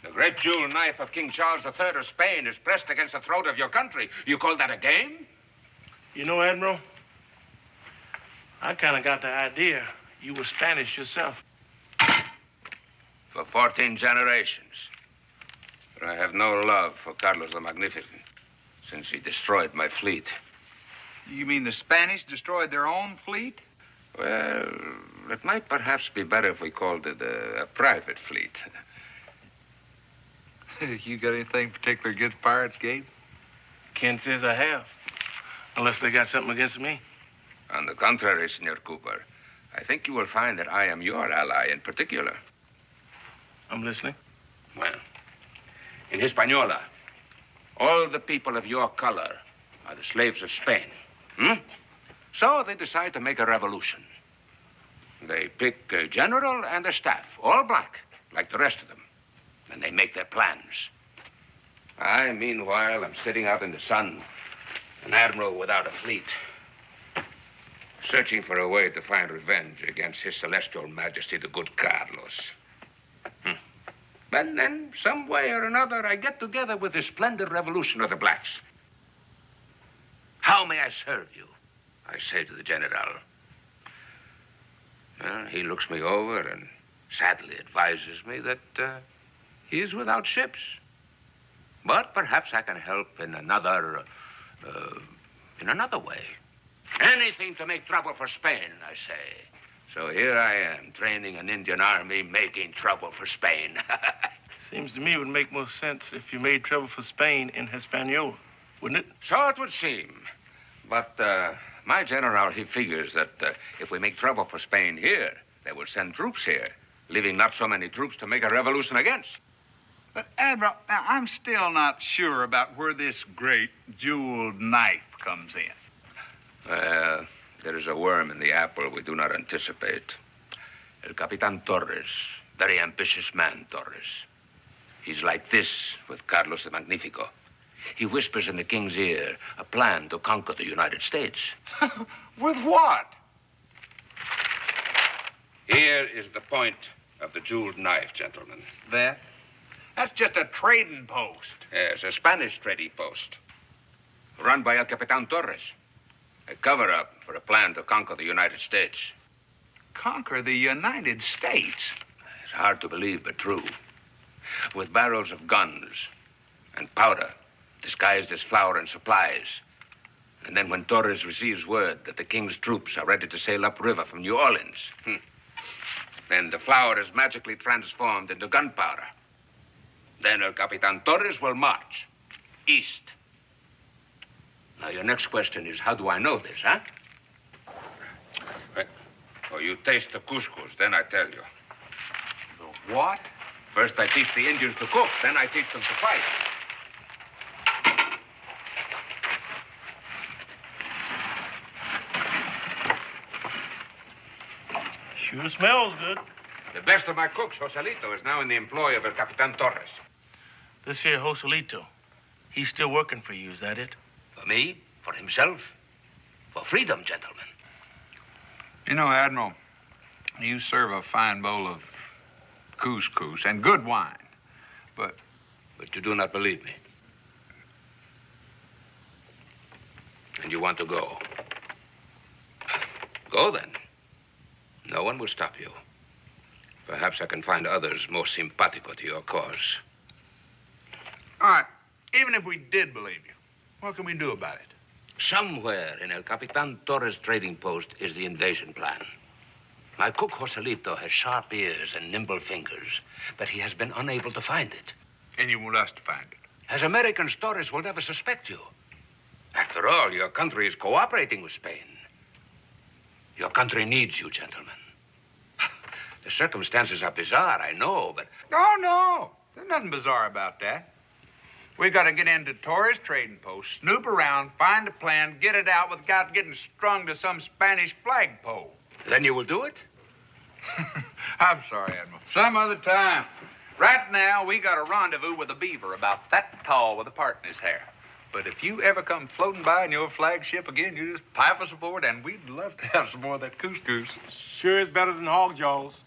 The great jewel knife of King Charles III of Spain is pressed against the throat of your country. You call that a game? You know, Admiral, I kind of got the idea you were Spanish yourself. For 14 generations. But I have no love for Carlos the Magnificent since he destroyed my fleet. You mean the Spanish destroyed their own fleet? Well, it might perhaps be better if we called it a private fleet. You got anything particular against pirates, Gabe? Ken says I have. Unless they got something against me. On the contrary, Senor Cooper, I think you will find that I am your ally in particular. I'm listening. Well, in Hispaniola, all the people of your color are the slaves of Spain. So they decide to make a revolution. They pick a general and a staff, all black, like the rest of them. And they make their plans. I, meanwhile, am sitting out in the sun, an admiral without a fleet, searching for a way to find revenge against His Celestial Majesty, the good Carlos. But then, some way or another, I get together with the splendid revolution of the blacks. How may I serve you? I say to the general. Well, he looks me over and sadly advises me that he is without ships. But perhaps I can help in another way. Anything to make trouble for Spain, I say. So here I am, training an Indian army, making trouble for Spain. Seems to me it would make more sense if you made trouble for Spain in Hispaniola, wouldn't it? So it would seem. But my general, he figures that if we make trouble for Spain here, they will send troops here, leaving not so many troops to make a revolution against. But, Admiral, now, I'm still not sure about where this great jeweled knife comes in. There is a worm in the apple we do not anticipate. El Capitan Torres, very ambitious man, Torres. He's like this with Carlos the Magnifico. He whispers in the king's ear a plan to conquer the United States. With what? Here is the point of the jeweled knife, gentlemen. That? That's just a trading post. Yes, a Spanish trading post. Run by El Capitan Torres. A cover-up for a plan to conquer the United States. Conquer the United States? It's hard to believe, but true. With barrels of guns and powder disguised as flour and supplies. And then when Torres receives word that the king's troops are ready to sail upriver from New Orleans, then the flour is magically transformed into gunpowder. Then El Capitan Torres will march east. Now, your next question is, how do I know this, huh? Oh, you taste the couscous, then I tell you. The what? First, I teach the Indians to cook, then I teach them to fight. Sure smells good. The best of my cooks, Joselito, is now in the employ of El Capitan Torres. This here Joselito, he's still working for you, is that it? For me, for himself, for freedom, gentlemen. You know, Admiral, you serve a fine bowl of couscous and good wine, but you do not believe me. And you want to go. Go, then. No one will stop you. Perhaps I can find others more simpatico to your cause. All right, even if we did believe you, what can we do about it? Somewhere in El Capitan Torres' trading post is the invasion plan. My cook Joselito has sharp ears and nimble fingers, but he has been unable to find it. And you want us to find it? As Americans, Torres will never suspect you. After all, your country is cooperating with Spain. Your country needs you, gentlemen. The circumstances are bizarre, I know, but... Oh, no. There's nothing bizarre about that. We got to get into Torres trading post, snoop around, find a plan, get it out without getting strung to some Spanish flagpole. Then you will do it? I'm sorry, Admiral. Some other time. Right now, we got a rendezvous with a beaver about that tall with a part in his hair. But if you ever come floating by in your flagship again, you just pipe us aboard, and we'd love to have some more of that couscous. Sure is better than hog jaws.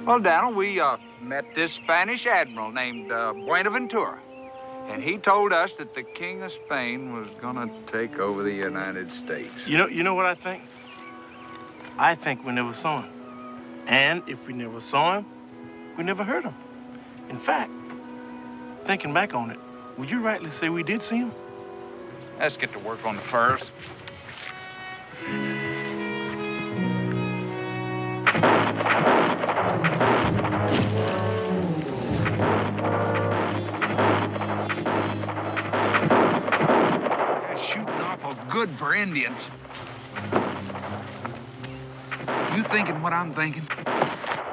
Well, Daniel, we met this Spanish admiral named Buenaventura. And he told us that the King of Spain was gonna take over the United States. You know what I think? I think we never saw him. And if we never saw him, we never heard him. In fact, thinking back on it, would you rightly say we did see him? Let's get to work on the furs. Good for Indians. You thinking what I'm thinking?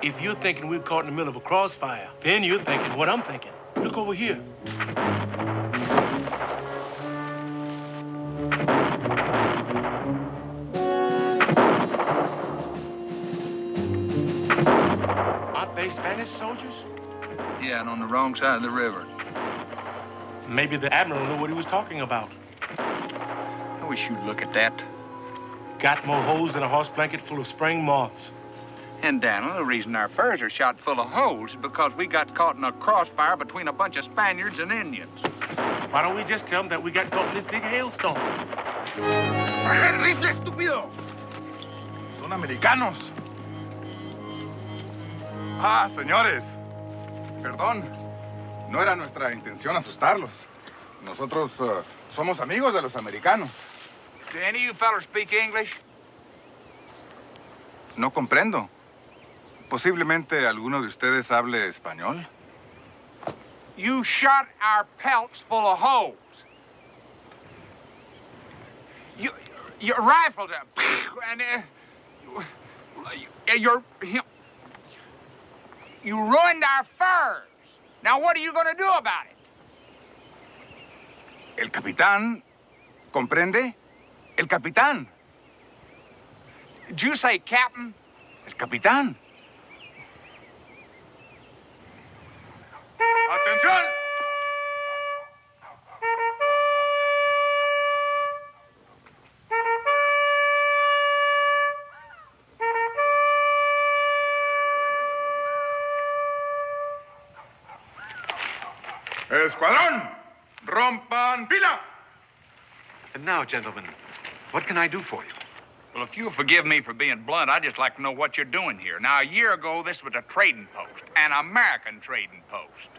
If you're thinking we're caught in the middle of a crossfire, then you're thinking what I'm thinking. Look over here. Aren't they Spanish soldiers? Yeah, and on the wrong side of the river. Maybe the admiral knew what he was talking about. I wish you'd look at that. Got more holes than a horse blanket full of spring moths. And, Daniel, the reason our furs are shot full of holes is because we got caught in a crossfire between a bunch of Spaniards and Indians. Why don't we just tell them that we got caught in this big hailstorm? ¡Rifle, estúpido! Son americanos. Ah, señores. Perdón. No era nuestra intención asustarlos. Nosotros somos amigos de los americanos. Do any of you fellas speak English? No comprendo. Posiblemente alguno de ustedes hable español. You shot our pelts full of holes. Your rifles are... And you ruined our furs. Now what are you going to do about it? El capitán, ¿comprende? El capitán. Did you say captain? El capitán. ¡Atención! Escuadrón, rompan pila! And now, gentlemen, what can I do for you? Well, if you'll forgive me for being blunt, I'd just like to know what you're doing here. Now, a year ago, this was a trading post, an American trading post.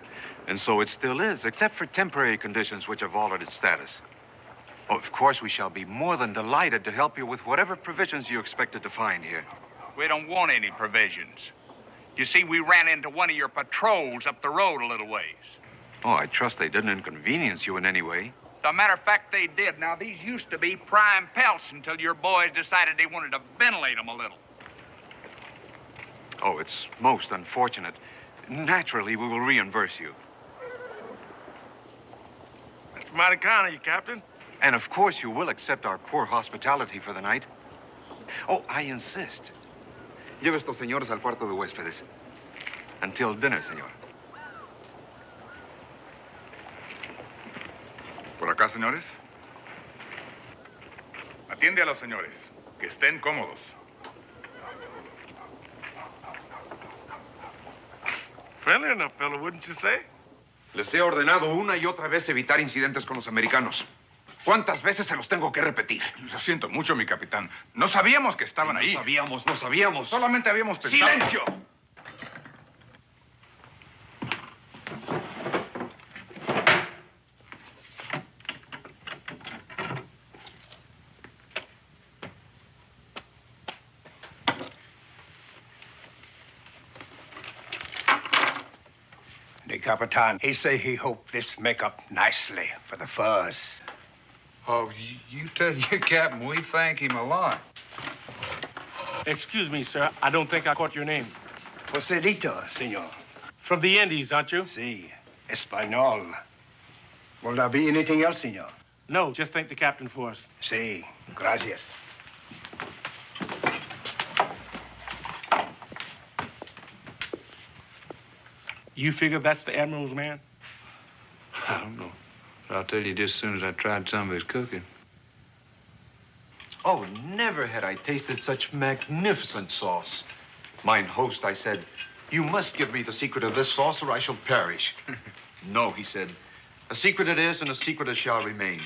And so it still is, except for temporary conditions which have altered its status. Oh, of course, we shall be more than delighted to help you with whatever provisions you expected to find here. We don't want any provisions. You see, we ran into one of your patrols up the road a little ways. Oh, I trust they didn't inconvenience you in any way. As a matter of fact, they did. Now, these used to be prime pelts until your boys decided they wanted to ventilate them a little. Oh, it's most unfortunate. Naturally, we will reimburse you. That's mighty kind of you, Captain. And of course, you will accept our poor hospitality for the night. Oh, I insist. Lleve estos señores al cuarto de huéspedes. Until dinner, señor. Por acá, señores. Atiende a los señores. Que estén cómodos. Friendly enough, fellow, wouldn't you say? Les he ordenado una y otra vez evitar incidentes con los americanos. ¿Cuántas veces se los tengo que repetir? Lo siento mucho, mi capitán. No sabíamos que estaban ahí. No sabíamos. Solamente habíamos pensado... ¡Silencio! The Capitan, he say he hope this make up nicely for the furs. Oh, you tell your captain we thank him a lot. Excuse me, sir. I don't think I caught your name. Joselito, senor. From the Indies, aren't you? Si, Espanol. Will there be anything else, senor? No, just thank the captain for us. Si, gracias. You figure that's the Admiral's man? I don't know. I'll tell you just as soon as I tried some of his cooking. Oh, never had I tasted such magnificent sauce. Mine host, I said, you must give me the secret of this sauce or I shall perish. No, he said, a secret it is and a secret it shall remain.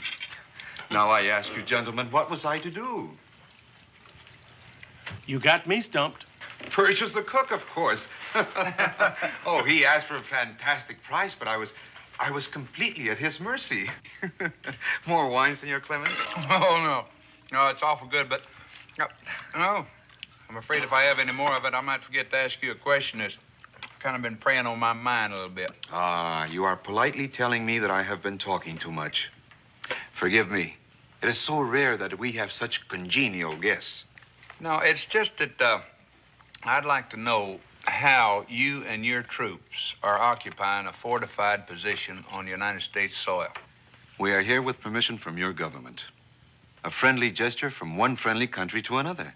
Now I ask you, gentlemen, what was I to do? You got me stumped. Purchase the cook, of course. Oh, he asked for a fantastic price, but I was completely at his mercy. More wine, Senor Clemens? Oh, no. No, it's awful good, but... No. I'm afraid if I have any more of it, I might forget to ask you a question that's kind of been preying on my mind a little bit. Ah, you are politely telling me that I have been talking too much. Forgive me. It is so rare that we have such congenial guests. No, it's just that I'd like to know how you and your troops are occupying a fortified position on United States soil. We are here with permission from your government. A friendly gesture from one friendly country to another.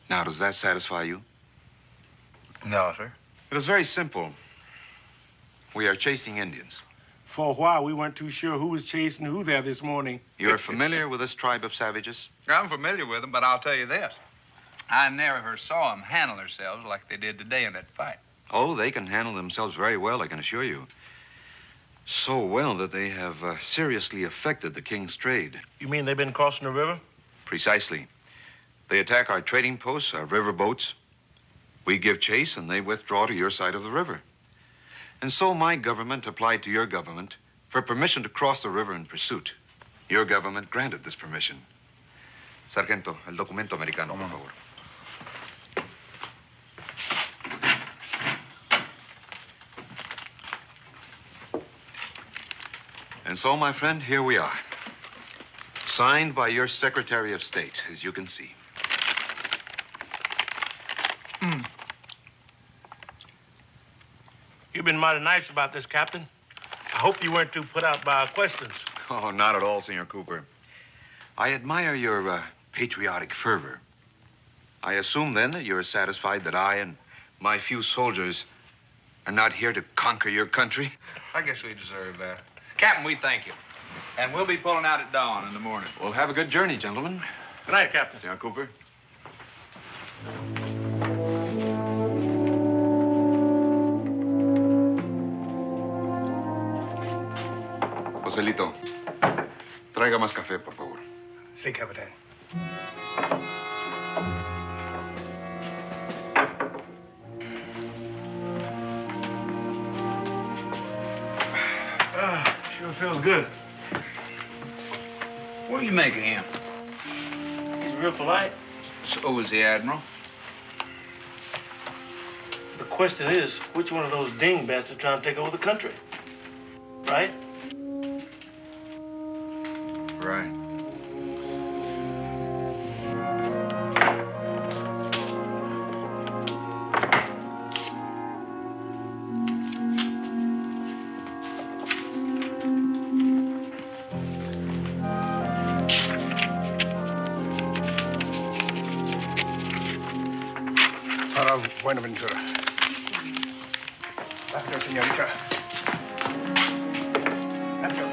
Now, does that satisfy you? No, sir. It is very simple. We are chasing Indians. For a while, we weren't too sure who was chasing who there this morning. You're familiar with this tribe of savages? I'm familiar with them, but I'll tell you this. I never saw them handle themselves like they did today in that fight. Oh, they can handle themselves very well, I can assure you. So well that they have seriously affected the king's trade. You mean they've been crossing the river? Precisely. They attack our trading posts, our river boats. We give chase, and they withdraw to your side of the river. And so my government applied to your government for permission to cross the river in pursuit. Your government granted this permission. Sargento, el documento americano, por favor. And so, my friend, here we are. Signed by your Secretary of State, as you can see. You've been mighty nice about this, Captain. I hope you weren't too put out by our questions. Oh, not at all, Senor Cooper. I admire your patriotic fervor. I assume, then, that you're satisfied that I and my few soldiers are not here to conquer your country? I guess we deserve that. Captain, we thank you. And we'll be pulling out at dawn in the morning. Well, have a good journey, gentlemen. Good night, Captain. Senor Cooper. Joselito, traiga más café, por favor. Sí, Capitán. Sure feels good. What do you make of him? He's real polite. So is the Admiral. The question is, which one of those dingbats are trying to take over the country? Right? Right. Para Buenaventura. Rápido, señorita. Rápido.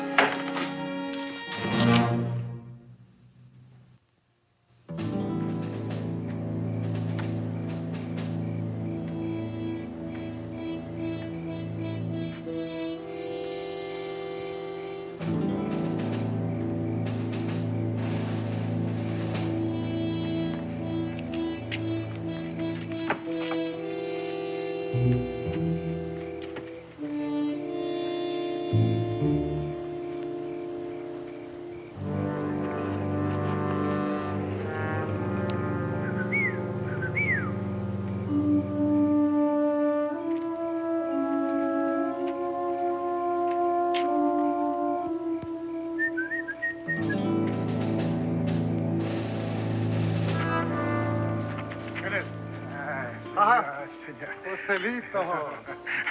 Joselito.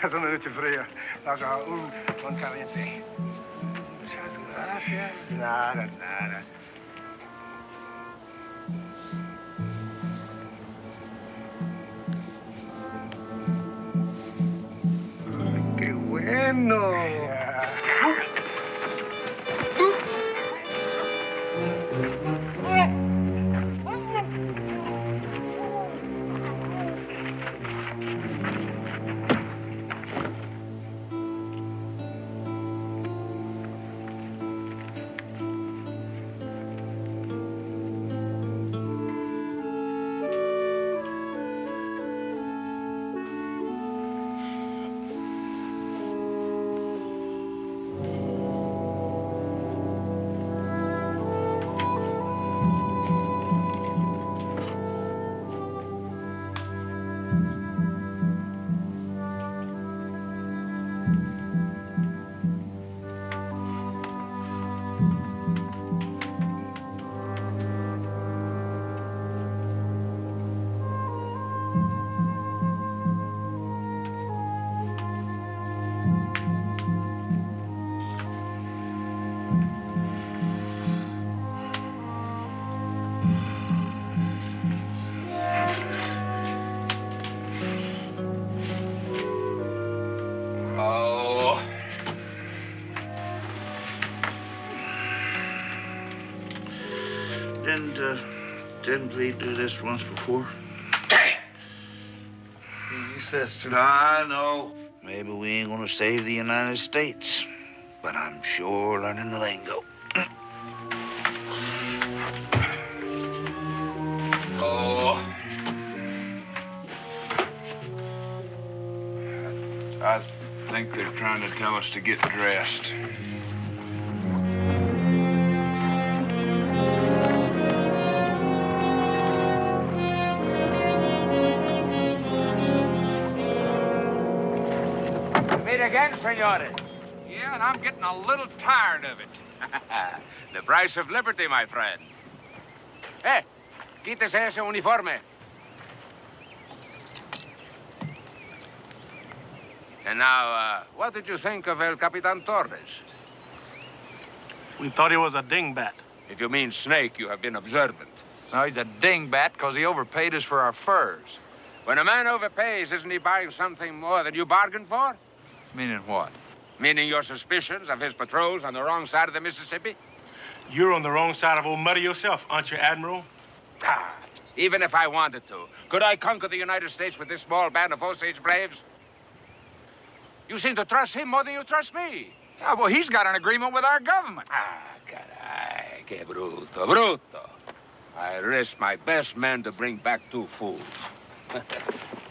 Es una noche fría. Haga un caliente. Muchas gracias. Nada, nada. Ay, qué bueno. Didn't we do this once before? He says to I know. Maybe we ain't gonna save the United States, but I'm sure learning the lingo. Oh. I think they're trying to tell us to get dressed. Meet again, senores. Yeah, and I'm getting a little tired of it. The price of liberty, my friend. Hey, quítese ese uniforme. And now, what did you think of El Capitan Torres? We thought he was a dingbat. If you mean snake, you have been observant. No, he's a dingbat because he overpaid us for our furs. When a man overpays, isn't he buying something more than you bargained for? Meaning what? Meaning your suspicions of his patrols on the wrong side of the Mississippi? You're on the wrong side of old Muddy yourself, aren't you, Admiral? Ah, even if I wanted to, could I conquer the United States with this small band of Osage braves? You seem to trust him more than you trust me. Yeah, well, he's got an agreement with our government. Ah, caray, que bruto, bruto. I risked my best men to bring back 2 fools.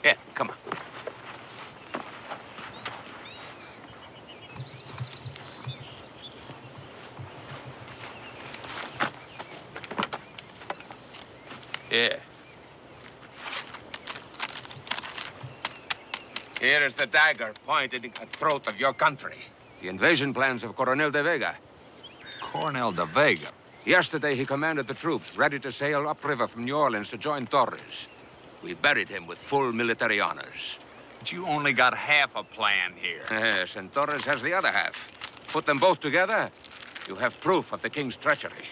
Here, come on. Here. Here is the dagger pointed in the throat of your country. The invasion plans of Coronel de Vega. Coronel de Vega. Yesterday, he commanded the troops ready to sail upriver from New Orleans to join Torres. We buried him with full military honors. But you only got half a plan here. Yes, and Torres has the other half. Put them both together, you have proof of the king's treachery.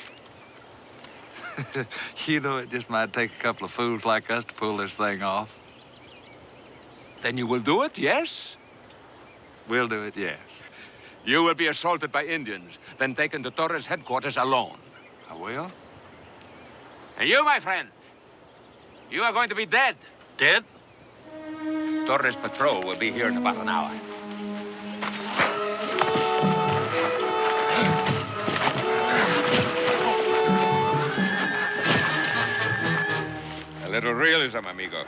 You know, it just might take a couple of fools like us to pull this thing off. Then you will do it, yes? We'll do it, yes. You will be assaulted by Indians, then taken to Torres' headquarters alone. I will? And you, my friend, you are going to be dead. Dead? Torres' patrol will be here in about an hour. A little realism, amigo.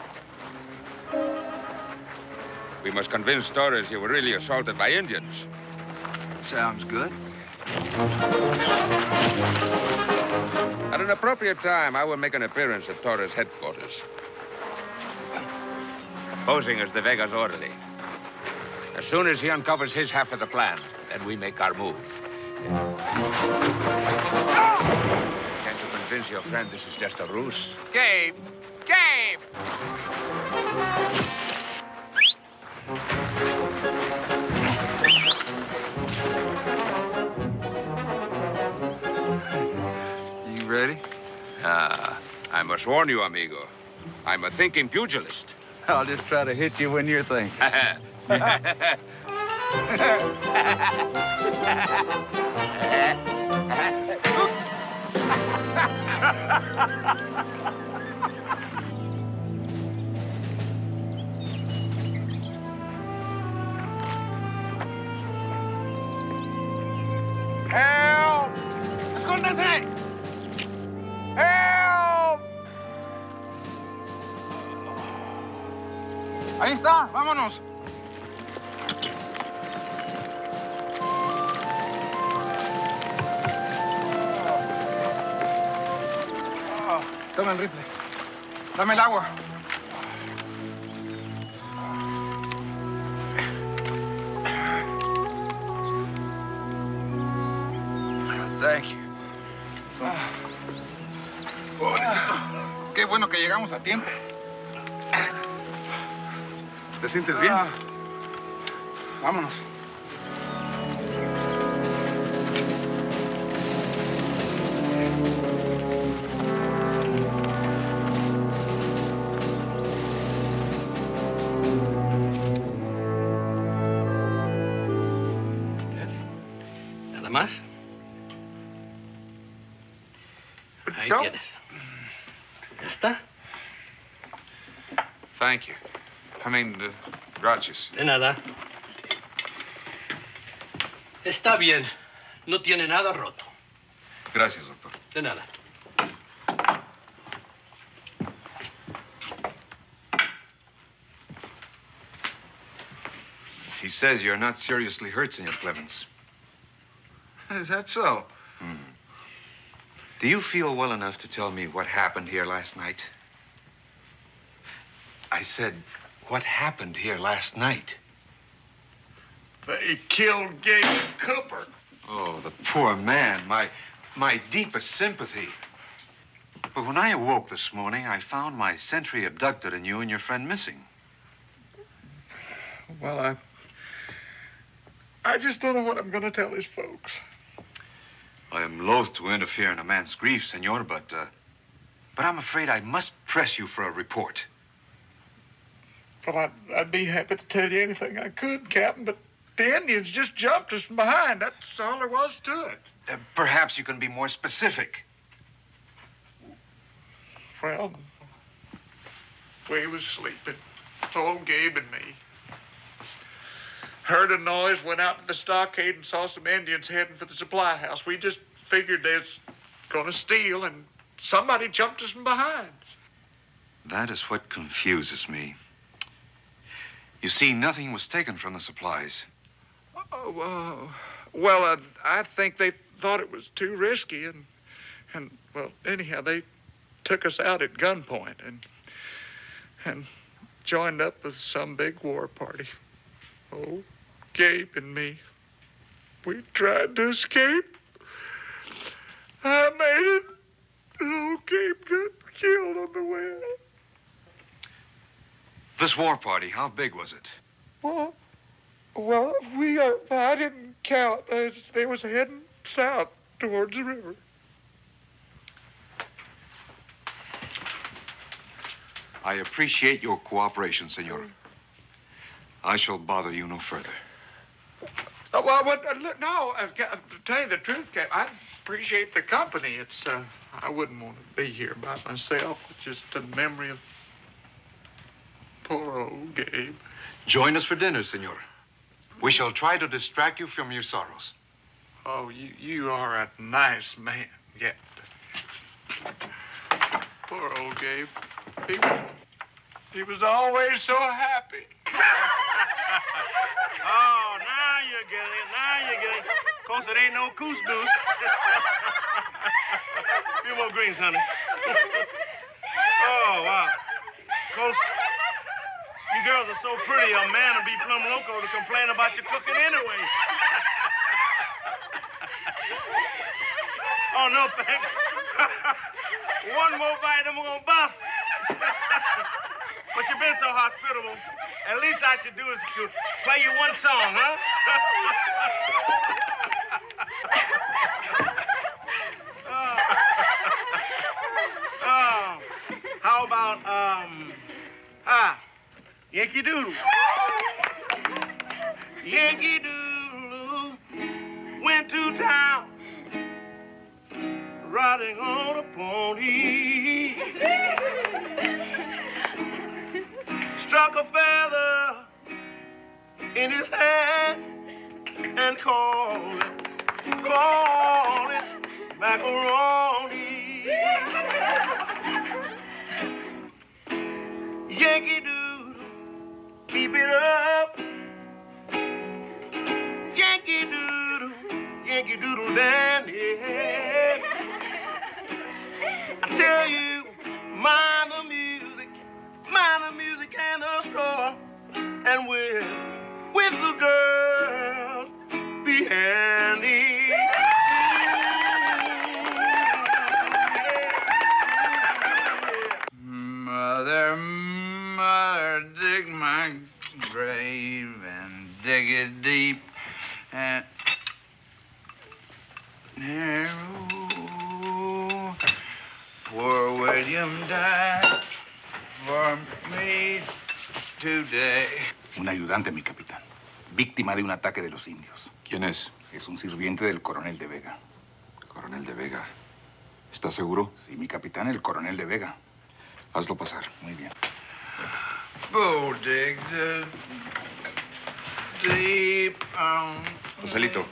We must convince Torres you were really assaulted by Indians. Sounds good. At an appropriate time, I will make an appearance at Torres' headquarters. Posing as the Vega's orderly. As soon as he uncovers his half of the plan, then we make our move. Can't you convince your friend this is just a ruse? Gabe! Gabe! You ready? I must warn you, amigo. I'm a thinking pugilist. I'll just try to hit you when you're thinking. ¡Help! ¡Escóndanse! ¡Help! Ahí está, vámonos. Toma el rifle. Dame el agua. Thank you. Pobrecito. Qué bueno que llegamos a tiempo. ¿Te sientes bien? Vámonos. ¿Nada más? Ahí No. tienes. ¿Ya está? Thank you. Gracias. De nada. Está bien. No tiene nada roto. Gracias, doctor. De nada. He says you're not seriously hurt, Senor Clemens. Is that so? Do you feel well enough to tell me what happened here last night? I said, what happened here last night? They killed Gabe Cooper. Oh, the poor man. My deepest sympathy. But when I awoke this morning, I found my sentry abducted and you and your friend missing. Well, I just don't know what I'm going to tell his folks. I am loath to interfere in a man's grief, senor, but I'm afraid I must press you for a report. Well, I'd be happy to tell you anything I could, Captain, but the Indians just jumped us from behind. That's all there was to it. Perhaps you can be more specific. Well, we was sleeping, old Gabe and me. heard a noise, went out to the stockade and saw some Indians heading for the supply house. We just figured they was gonna steal, and somebody jumped us from behind. That is what confuses me. You see, nothing was taken from the supplies. Well, I think they thought it was too risky, and well, anyhow, they took us out at gunpoint and joined up with some big war party. Oh, Gabe and me, we tried to escape. I made it. Oh, Gabe got killed on the way out. This war party, how big was it? Well, I didn't count. They was heading south towards the river. I appreciate your cooperation, senor. I shall bother you no further. To tell you the truth, Gabe, I appreciate the company. It's, I wouldn't want to be here by myself. It's just a memory of poor old Gabe. Join us for dinner, senor. We shall try to distract you from your sorrows. Oh, you are a nice man. Yeah. Poor old Gabe. He was always so happy. Oh, now you're getting it. Now you're getting it. Of course, it ain't no couscous. A few more greens, honey. Oh, wow. Of course, you girls are so pretty, a man will be plumb loco to complain about your cooking anyway. Oh, no, thanks. One more bite and we're gonna bust. But you've been so hospitable. At least I should do is play you one song, huh? How about, Yankee Doodle. Yankee Doodle went to town riding on a pony. Struck a feather in his hand and called it macaroni. Yankee Doodle, keep it up. Yankee Doodle Dandy. I tell you, mind the music and the straw, and with the girls, be handy. Mother, dig my grave and dig it deep and narrow. Poor William died for me today. Un ayudante, mi capitán. Víctima de un ataque de los indios. ¿Quién es? Es un sirviente del coronel de Vega. Coronel de Vega. ¿Estás seguro? Sí, mi capitán, el coronel de Vega. Hazlo pasar. Muy bien. Bo dig the deep. Joselito,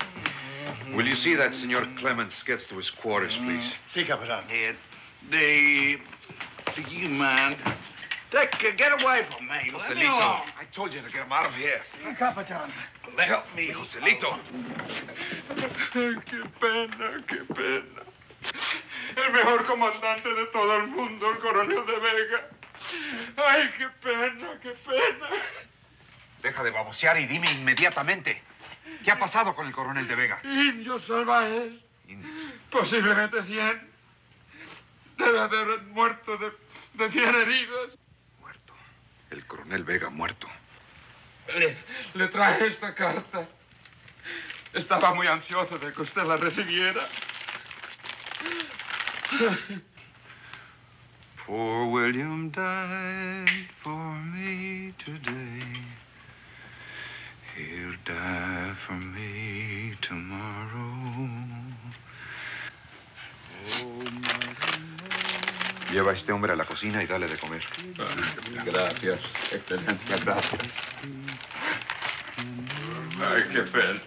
will you see that Senor Clemens gets to his quarters, please? Sí, capitán. Deep. Do you mind? Get away from me. Let me alone. I told you to get him out of here. Sí, capitán. Help me, Joselito. Qué pena, qué pena. El mejor comandante de todo el mundo, el coronel de Vega. Ay, qué pena, qué pena. Deja de babosear y dime inmediatamente. ¿Qué ha pasado con el coronel de Vega? Indios salvajes. Posiblemente 100. Debe haber muerto de 100 heridos. Muerto. El coronel Vega muerto. Le traje esta carta. Estaba muy ansioso de que usted la recibiera. Poor William died for me today. He'll die for me tomorrow. Lleva a este hombre a la cocina y dale de comer. Gracias, excelencia, gracias. Ay, qué pena.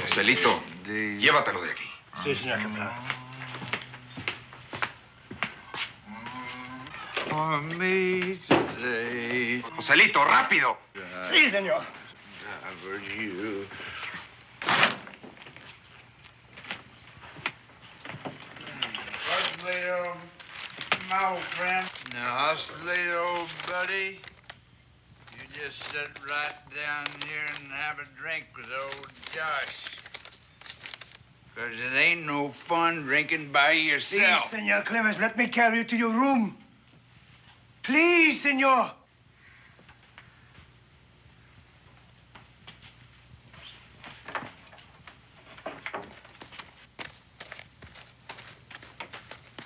Joselito, llévatelo de aquí. Sí, señor capitán. Joselito, rápido. Sí, señor. Little, my old friend. Now, Hustler, old buddy, you just sit right down here and have a drink with old Josh. 'Cause it ain't no fun drinking by yourself. Please, Senor Clemens, let me carry you to your room. Please, senor.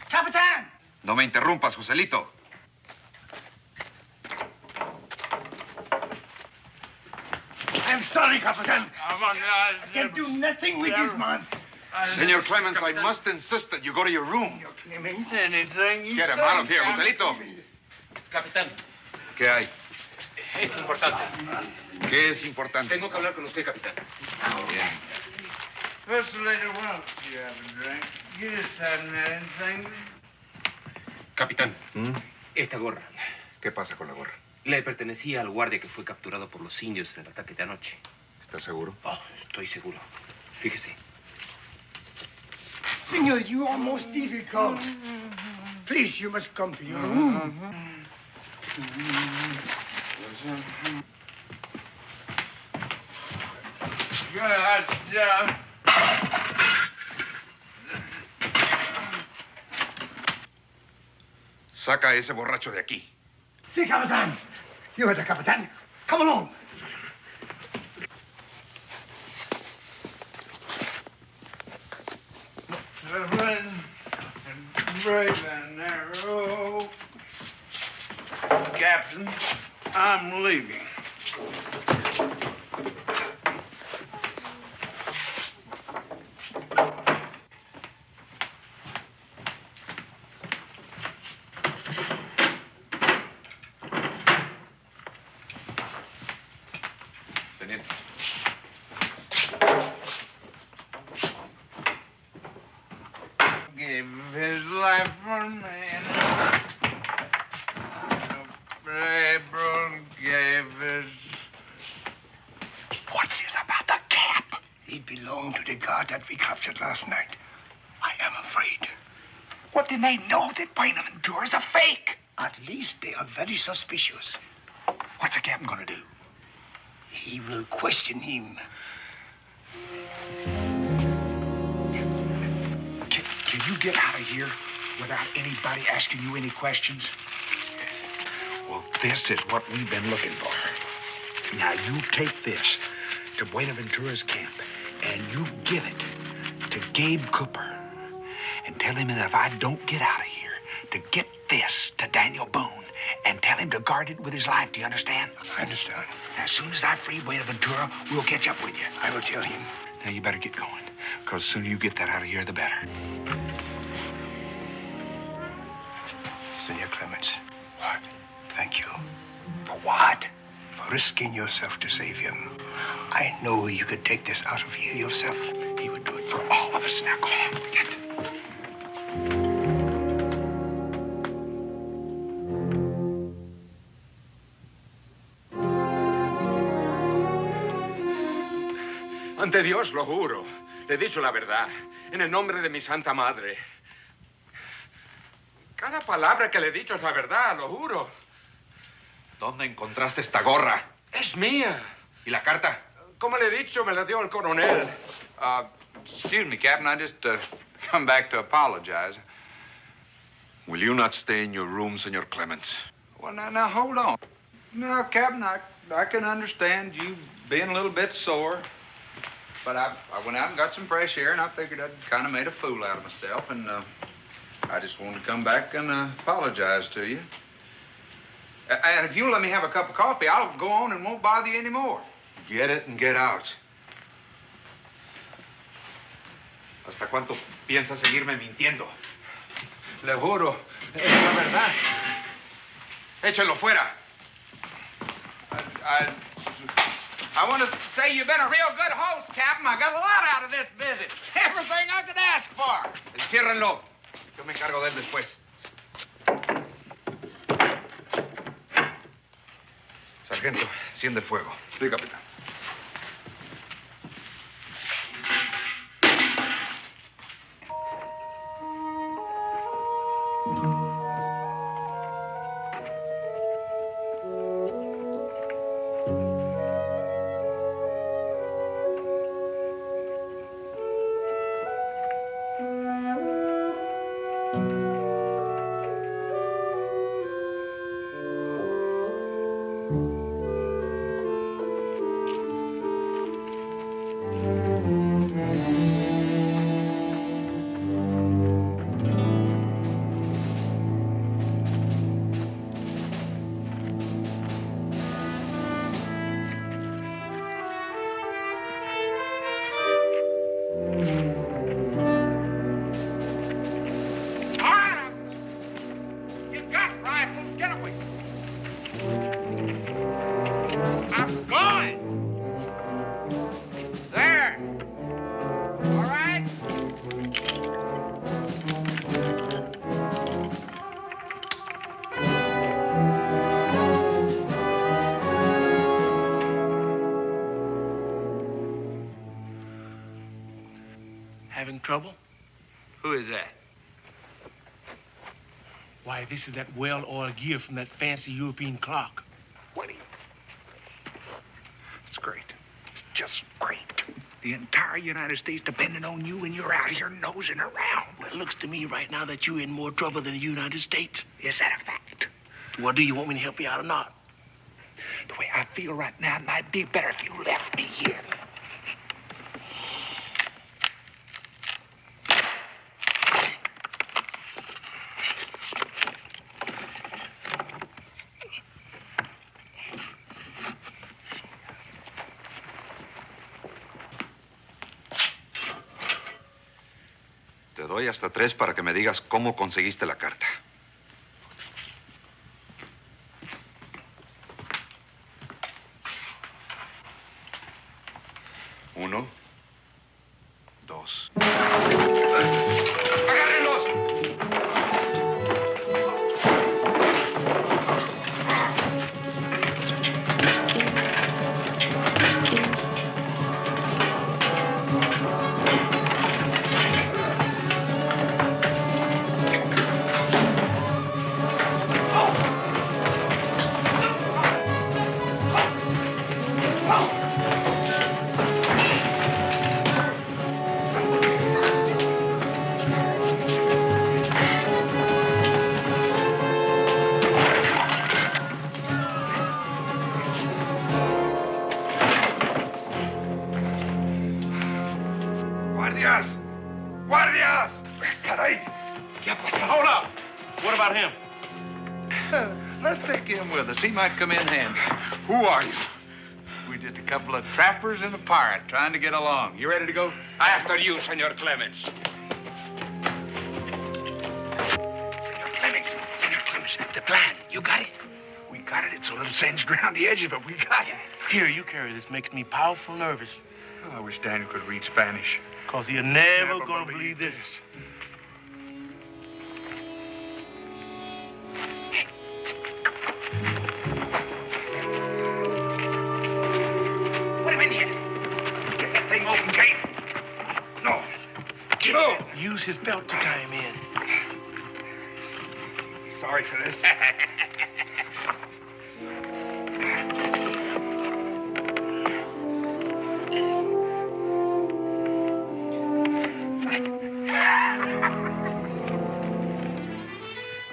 Capitán! No me interrumpas, Joselito. I'm sorry, Capitán. I can do nothing with this man. Senor Clemens, I must insist that you go to your room. Anything you Get him say, out of here, Joselito. Capitán, ¿Qué hay? es importante. ¿Qué es importante? Tengo que hablar con usted, capitán. Bien. First lady, why don't you have a drink? You just haven't had anything. Capitán, esta gorra ¿Qué pasa con la gorra? le pertenecía al guardia que fue capturado por los indios en el ataque de anoche. ¿Estás seguro? Oh, estoy seguro. Fíjese. Senor, you are most difficult. Please, you must come to your room. Saca a ese borracho de aquí. Sí, Capitán. You are the Capitán. Come along. Brave and narrow. Captain, I'm leaving. Teniente. Gave his life for me. April gave his. What's this about the cap? It belonged to the guard that we captured last night. I am afraid. What, did they know that Buenaventura's a fake? At least they are very suspicious. What's the captain gonna do? He will question him. Can you get out of here without anybody asking you any questions? Yes. Well, this is what we've been looking for. Now, you take this to Buenaventura's camp, and you give it to Gabe Cooper. And tell him that if I don't get out of here, to get this to Daniel Boone, and tell him to guard it with his life. Do you understand? I understand. Now, as soon as I free Buenaventura, we'll catch up with you. I will tell him. Now, you better get going, because the sooner you get that out of here, the better. Senor Clemens. What? Thank you. For what? For risking yourself to save him. I know you could take this out of here yourself. He would do it for all of us. Now, go on. Get. Ante Dios, lo juro. Le he dicho la verdad. En el nombre de mi santa madre. Cada palabra que le he dicho es la verdad, lo juro. ¿Dónde encontraste esta gorra? Es mía. ¿Y la carta? Como le he dicho, me la dio el coronel. Excuse me, Captain. I just come back to apologize. Will you not stay in your room, Senor Clemens? Well, now, hold on. Now, Captain, I can understand you being a little bit sore. But I went out and got some fresh air, and I figured I'd kind of made a fool out of myself, and I just wanted to come back and apologize to you. And if you'll let me have a cup of coffee, I'll go on and won't bother you anymore. Get it and get out. ¿Hasta cuánto piensas seguirme mintiendo? Le juro, es la verdad. Échenlo fuera. I want to say you've been a real good host, Captain. I got a lot out of this visit. Everything I could ask for. Enciérrenlo. Yo me encargo de él después. Sargento, enciende el fuego. Sí, capitán. You got rifles. Get away. I'm going. There. All right? Having trouble? Who is that? Why, this is that well-oiled gear from that fancy European clock. It's great. It's just great. The entire United States depending on you, and you're out here nosing around. Well, it looks to me right now that you're in more trouble than the United States. Is that a fact? Well, do you want me to help you out or not? The way I feel right now, it might be better if you left me here. Te doy hasta 3 para que me digas cómo conseguiste la carta. 1, 2. ¡Agárrenlos! ¡Guardias! ¡Guardias! ¡Caray! ¿Qué ha pasado? Hold up. What about him? Let's take him with us. He might come in handy. Who are you? We're just a couple of trappers and a pirate trying to get along. You ready to go? After you, Senor Clemens. Senor Clemens, the plan, you got it? We got it. It's a little singed around the edge of it. We got it. Here, you carry this. Makes me powerful nervous. Oh, I wish Daniel could read Spanish. Because you're never gonna believe this. Put him in here. Get that thing open, Kate. No. No. Use his belt to tie him in. Sorry for this.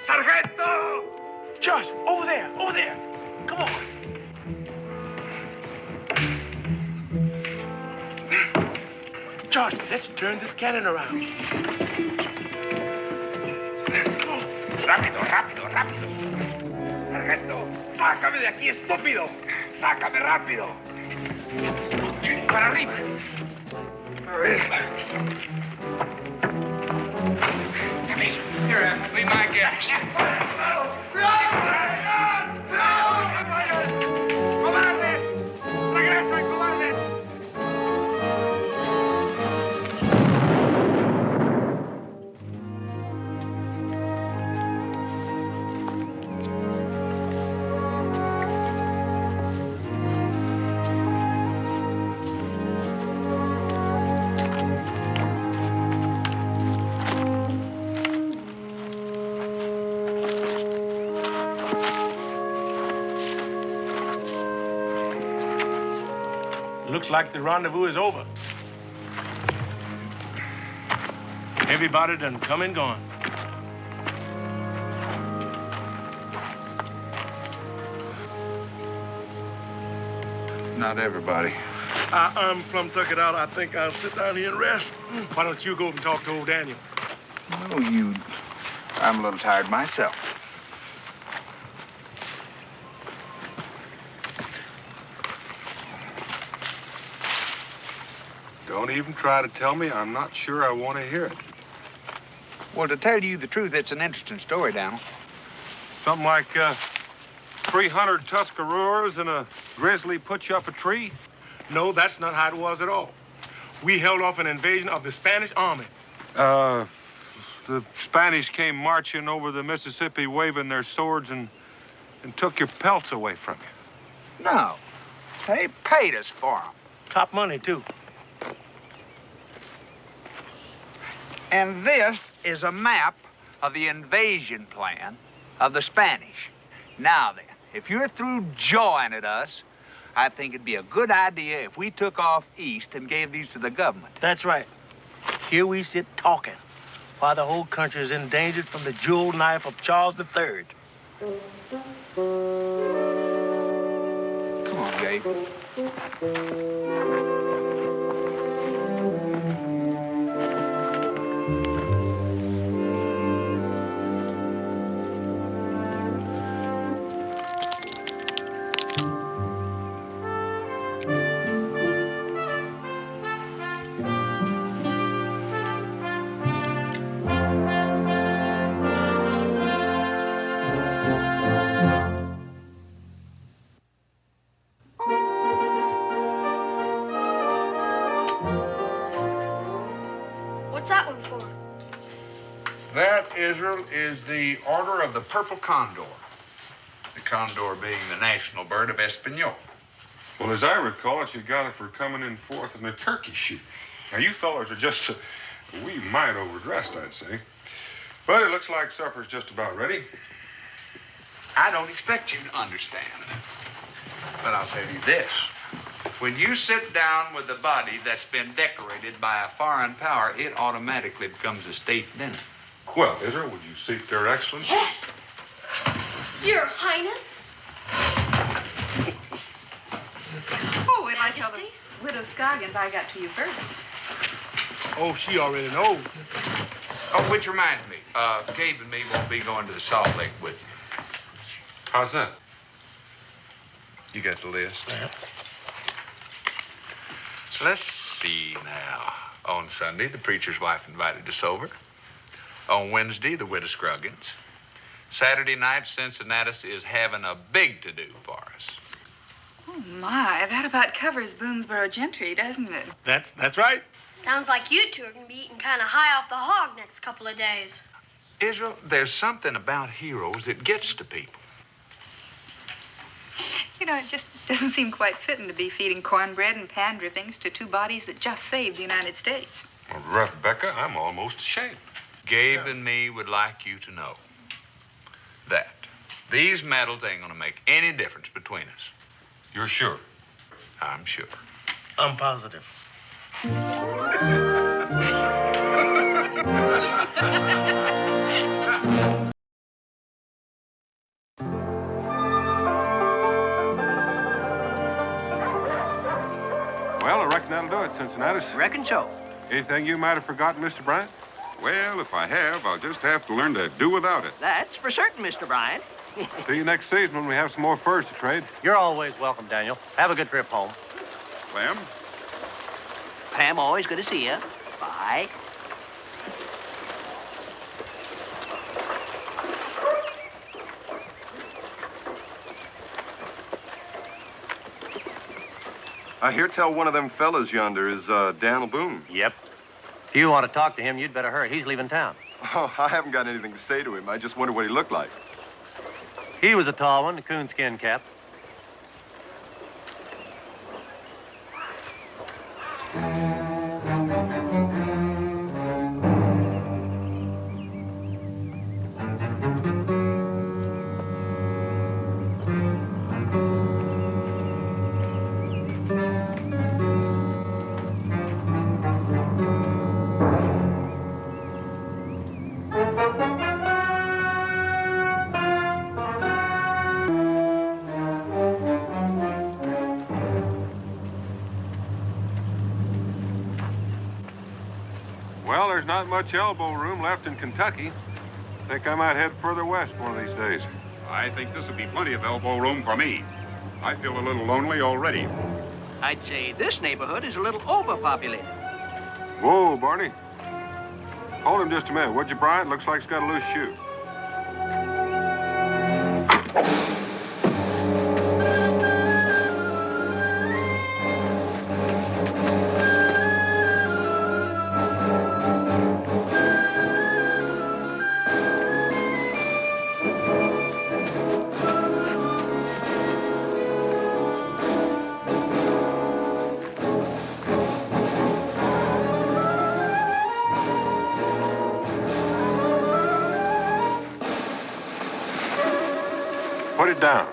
Sargento! Josh, over there, over there. Come on. Josh, let's turn this cannon around. Rápido, rápido, rápido. Sargento, sácame de aquí, estúpido. Sácame rápido. Para arriba. A ver. Dame me. Here, be my guest. Looks like the rendezvous is over. Everybody done come and gone. Not everybody. I'm plumb tuck it out. I think I'll sit down here and rest. Why don't you go and talk to old Daniel? No, you. I'm a little tired myself. Don't even try to tell me. I'm not sure I want to hear it. Well, to tell you the truth, it's an interesting story, Daniel. Something like 300 Tuscaroras and a grizzly put you up a tree? No, that's not how it was at all. We held off an invasion of the Spanish army. The Spanish came marching over the Mississippi waving their swords and took your pelts away from you. No. They paid us for them. Top money, too. And this is a map of the invasion plan of the Spanish. Now then, if you're through jawing at us, I think it'd be a good idea if we took off east and gave these to the government. That's right. Here we sit talking while the whole country is endangered from the jeweled knife of Charles III. Come on, Gabe. What's that one for? That, Israel, is the Order of the Purple Condor. The condor being the national bird of Espanol. Well, as I recall it, you got it for coming in fourth in the turkey shoot. Now, you fellas are just a wee mite overdressed, I'd say. But it looks like supper's just about ready. I don't expect you to understand. But I'll tell you this. When you sit down with a body that's been decorated by a foreign power, it automatically becomes a state dinner. Well, Israel, would you seek their excellency? Yes. Your Highness. Oh, wait till I tell the Widow Scoggins I got to you first. Oh, she already knows. Oh, which reminds me, Gabe and me won't be going to the Salt Lake with you. How's that? You got the list? Let's see now. On Sunday, the preacher's wife invited us over. On Wednesday, the widow Scroggins. Saturday night, Cincinnati is having a big to-do for us. Oh, my. That about covers Boonesboro gentry, doesn't it? That's right. Sounds like you two are going to be eating kind of high off the hog next couple of days. Israel, there's something about heroes that gets to people. You know, it just doesn't seem quite fitting to be feeding cornbread and pan drippings to two bodies that just saved the United States. Well, Rebecca, I'm almost ashamed. Gabe and me would like you to know that these medals ain't gonna make any difference between us. You're sure? I'm sure. I'm positive. Well, I reckon that'll do it, Cincinnati. Reckon so. Anything you might have forgotten, Mr. Bryant? Well, if I have, I'll just have to learn to do without it. That's for certain, Mr. Bryant. See you next season when we have some more furs to trade. You're always welcome, Daniel. Have a good trip home. Clem? Pam, always good to see you. Bye. I hear tell one of them fellas yonder is Daniel Boone. Yep. If you want to talk to him, you'd better hurry. He's leaving town. Oh, I haven't got anything to say to him. I just wondered what he looked like. He was a tall one, the coonskin cap. Well, there's not much elbow room left in Kentucky. Think I might head further west one of these days. I think this will be plenty of elbow room for me. I feel a little lonely already. I'd say this neighborhood is a little overpopulated. Whoa, Barney. Hold him just a minute, would you, Bryant? Looks like he's got a loose shoe. Put it down.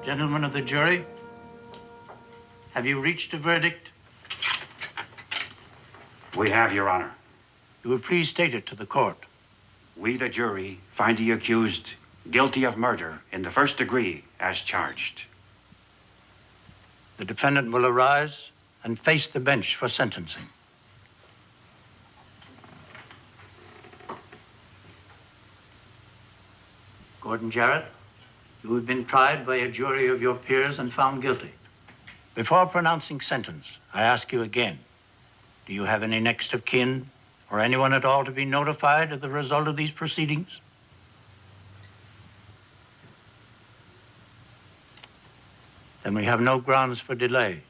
Gentlemen of the jury, have you reached a verdict? We have, Your Honor. You will please state it to the court. We, the jury, find the accused guilty of murder in the first degree as charged. The defendant will arise and face the bench for sentencing. Gordon Jarrett, you have been tried by a jury of your peers and found guilty. Before pronouncing sentence, I ask you again, do you have any next of kin or anyone at all to be notified of the result of these proceedings? Then we have no grounds for delay.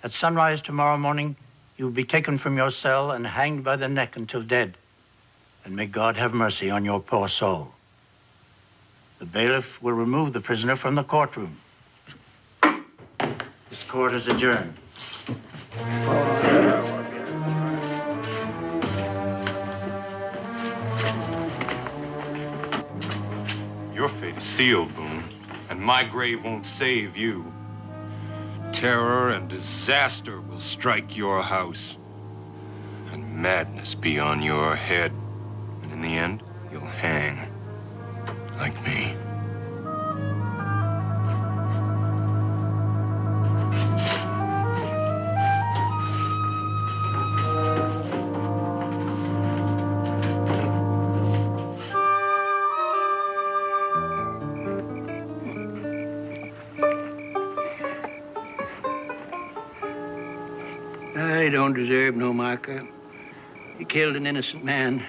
At sunrise tomorrow morning, you will be taken from your cell and hanged by the neck until dead. And may God have mercy on your poor soul. The bailiff will remove the prisoner from the courtroom. This court is adjourned. Your fate is sealed, Boone, and my grave won't save you. Terror and disaster will strike your house, and madness be on your head. And in the end, you'll hang, like me. I don't deserve no marker. You killed an innocent man.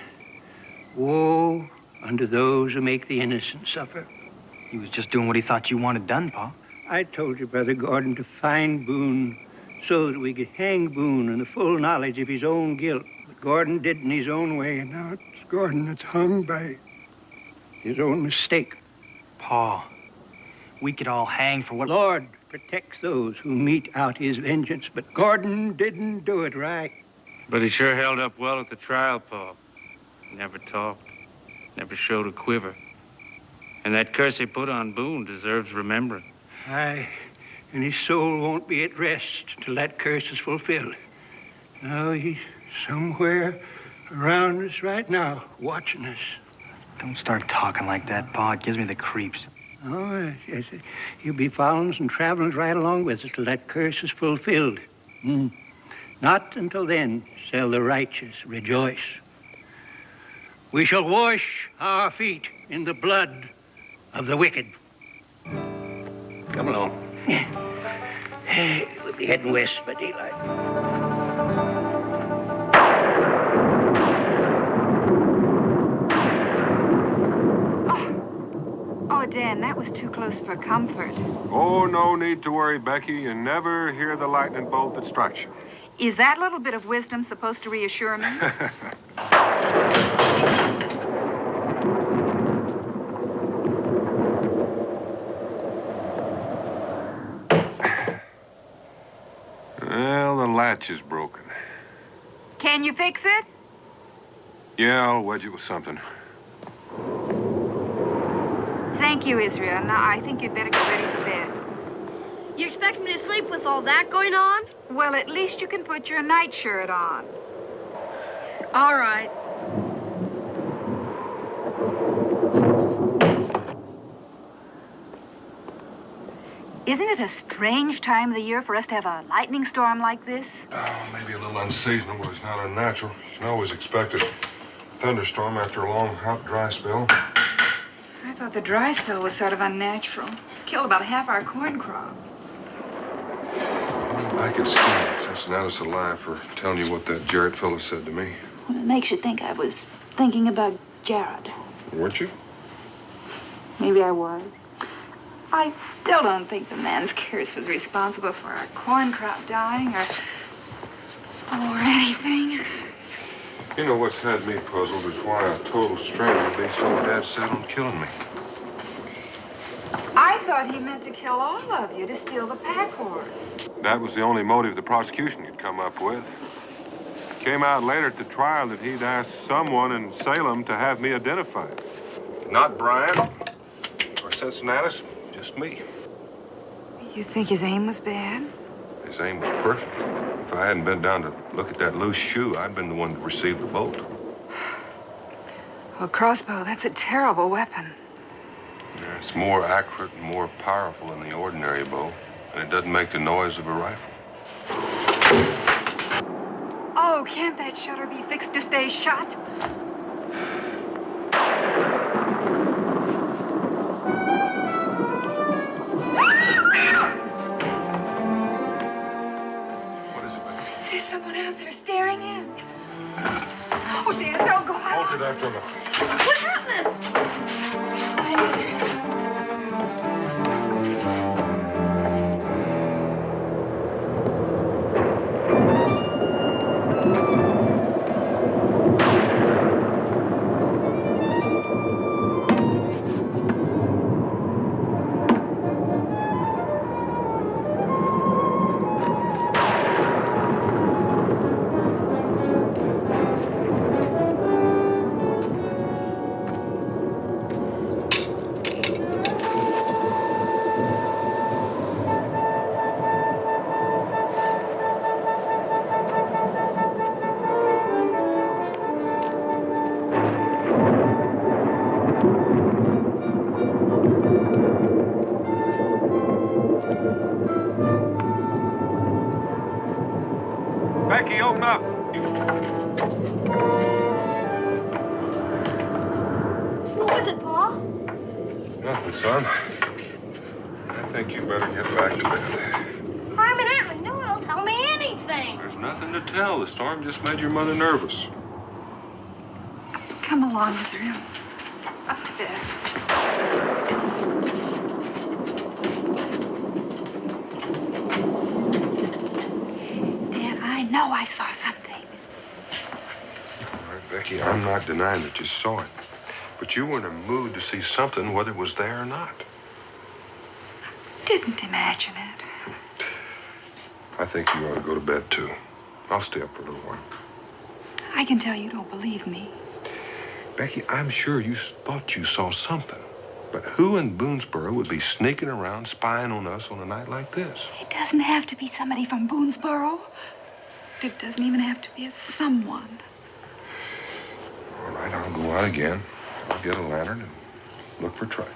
Woe unto those who make the innocent suffer. He was just doing what he thought you wanted done, Pa. I told you, Brother Gordon, to find Boone so that we could hang Boone in the full knowledge of his own guilt. But Gordon did in his own way, and now it's Gordon that's hung by his own mistake. Pa, we could all hang for what... Lord protects those who mete out his vengeance, but Gordon didn't do it right. But he sure held up well at the trial, Pa. Never talked, never showed a quiver. And that curse he put on Boone deserves remembering. Aye, and his soul won't be at rest till that curse is fulfilled. Now he's somewhere around us right now, watching us. Don't start talking like that, Pa. It gives me the creeps. Oh, yes, he'll be following us and traveling right along with us till that curse is fulfilled. Not until then shall the righteous rejoice. We shall wash our feet in the blood of the wicked. Come along. We'll be heading west by daylight. den. That was too close for comfort. Oh, no need to worry, Becky. You never hear the lightning bolt that strikes you. Is that little bit of wisdom supposed to reassure me? Well, the latch is broken. Can you fix it? Yeah, I'll wedge it with something. Thank you, Israel. Now, I think you'd better get ready for bed. You expect me to sleep with all that going on? Well, at least you can put your nightshirt on. All right. Isn't it a strange time of the year for us to have a lightning storm like this? Oh, maybe a little unseasonal, but it's not unnatural. Snow was expected. Thunderstorm after a long, hot, dry spell. I thought the dry spell was sort of unnatural. Killed about half our corn crop. I could ski at Cincinnatus alive for telling you what that Jarrett fellow said to me. Well, it makes you think I was thinking about Jared. Weren't you? Maybe I was. I still don't think the man's curse was responsible for our corn crop dying or anything. You know what's had me puzzled is why a total stranger based on Dad set on killing me. I thought he meant to kill all of you to steal the pack horse. That was the only motive the prosecution could come up with. It came out later at the trial that he'd asked someone in Salem to have me identified. Not Brian or Cincinnatus, just me. You think his aim was bad? His aim was perfect. If I hadn't been down to look at that loose shoe, I'd been the one to receive the bolt. Well, crossbow, that's a terrible weapon. Yeah, it's more accurate and more powerful than the ordinary bow, and it doesn't make the noise of a rifle. Oh, can't that shutter be fixed to stay shut? There's someone out there staring in. Oh, Dan, don't go out. Hold it after him. What happened? Becky, open up. What was it, Pa? Nothing, son. I think you better get back to bed. I'm an Atman. No one will tell me anything. There's nothing to tell. The storm just made your mother nervous. Come along, Israel. Up to bed. Dan, I know I saw something. All right, Becky, I'm not denying that you saw it. But you were in a mood to see something, whether it was there or not. Didn't imagine it. I think you ought to go to bed, too. I'll stay up for a little while. I can tell you don't believe me. Becky, I'm sure you thought you saw something. But who in Boonesboro would be sneaking around spying on us on a night like this? It doesn't have to be somebody from Boonesboro. It doesn't even have to be a someone. All right, I'll go out again. I'll get a lantern and look for tracks.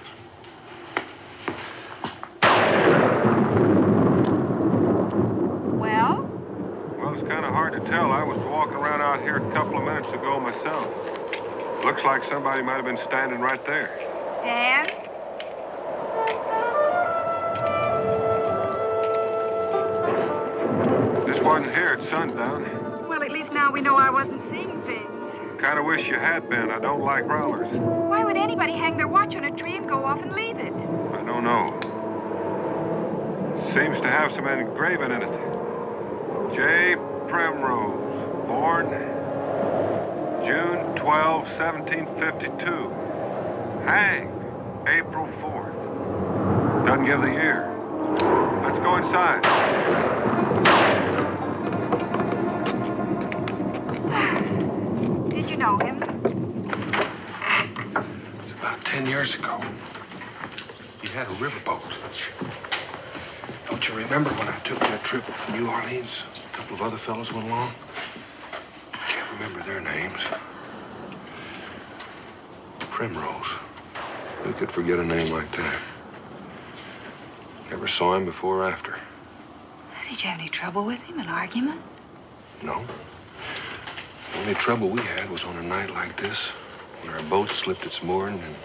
Well? Well, it's kind of hard to tell. I was walking around out here a couple of minutes ago myself. Looks like somebody might have been standing right there. Dan? This wasn't here at sundown. Well, at least now we know I wasn't seeing things. Kind of wish you had been. I don't like prowlers. Why would anybody hang their watch on a tree and go go off and leave it? I don't know. Seems to have some engraving in it. J. Primrose, born June 12, 1752. Hanged April 4th. Doesn't give the year. Let's go inside. Did you know him? It's about 10 years ago. He had a riverboat. Don't you remember when I took that trip to New Orleans? A couple of other fellows went along. I can't remember their names. Primrose. Who could forget a name like that? Never saw him before or after. Did you have any trouble with him? An argument? No. The only trouble we had was on a night like this, when our boat slipped its mooring and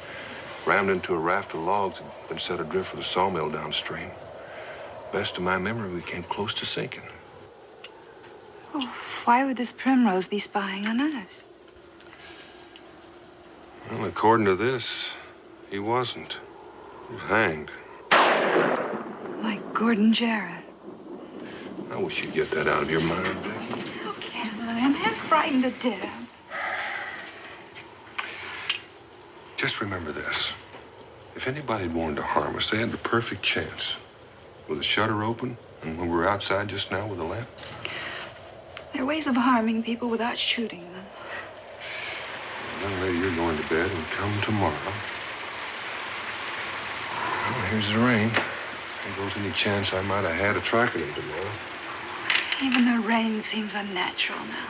rammed into a raft of logs and been set adrift with a sawmill downstream. Best of my memory, we came close to sinking. Oh, why would this Primrose be spying on us? Well, according to this, he wasn't. He was hanged. Like Gordon Jarrett. I wish you'd get that out of your mind, Becky. Oh, Ken, I'm half frightened to death. Just remember this. If anybody wanted to harm us, they had the perfect chance. With the shutter open, and when we were outside just now with a lamp. There are ways of harming people without shooting them. Young lady, you're going to bed and come tomorrow. Well, here's the rain. There goes any chance I might have had of tracking him tomorrow. Even the rain seems unnatural now.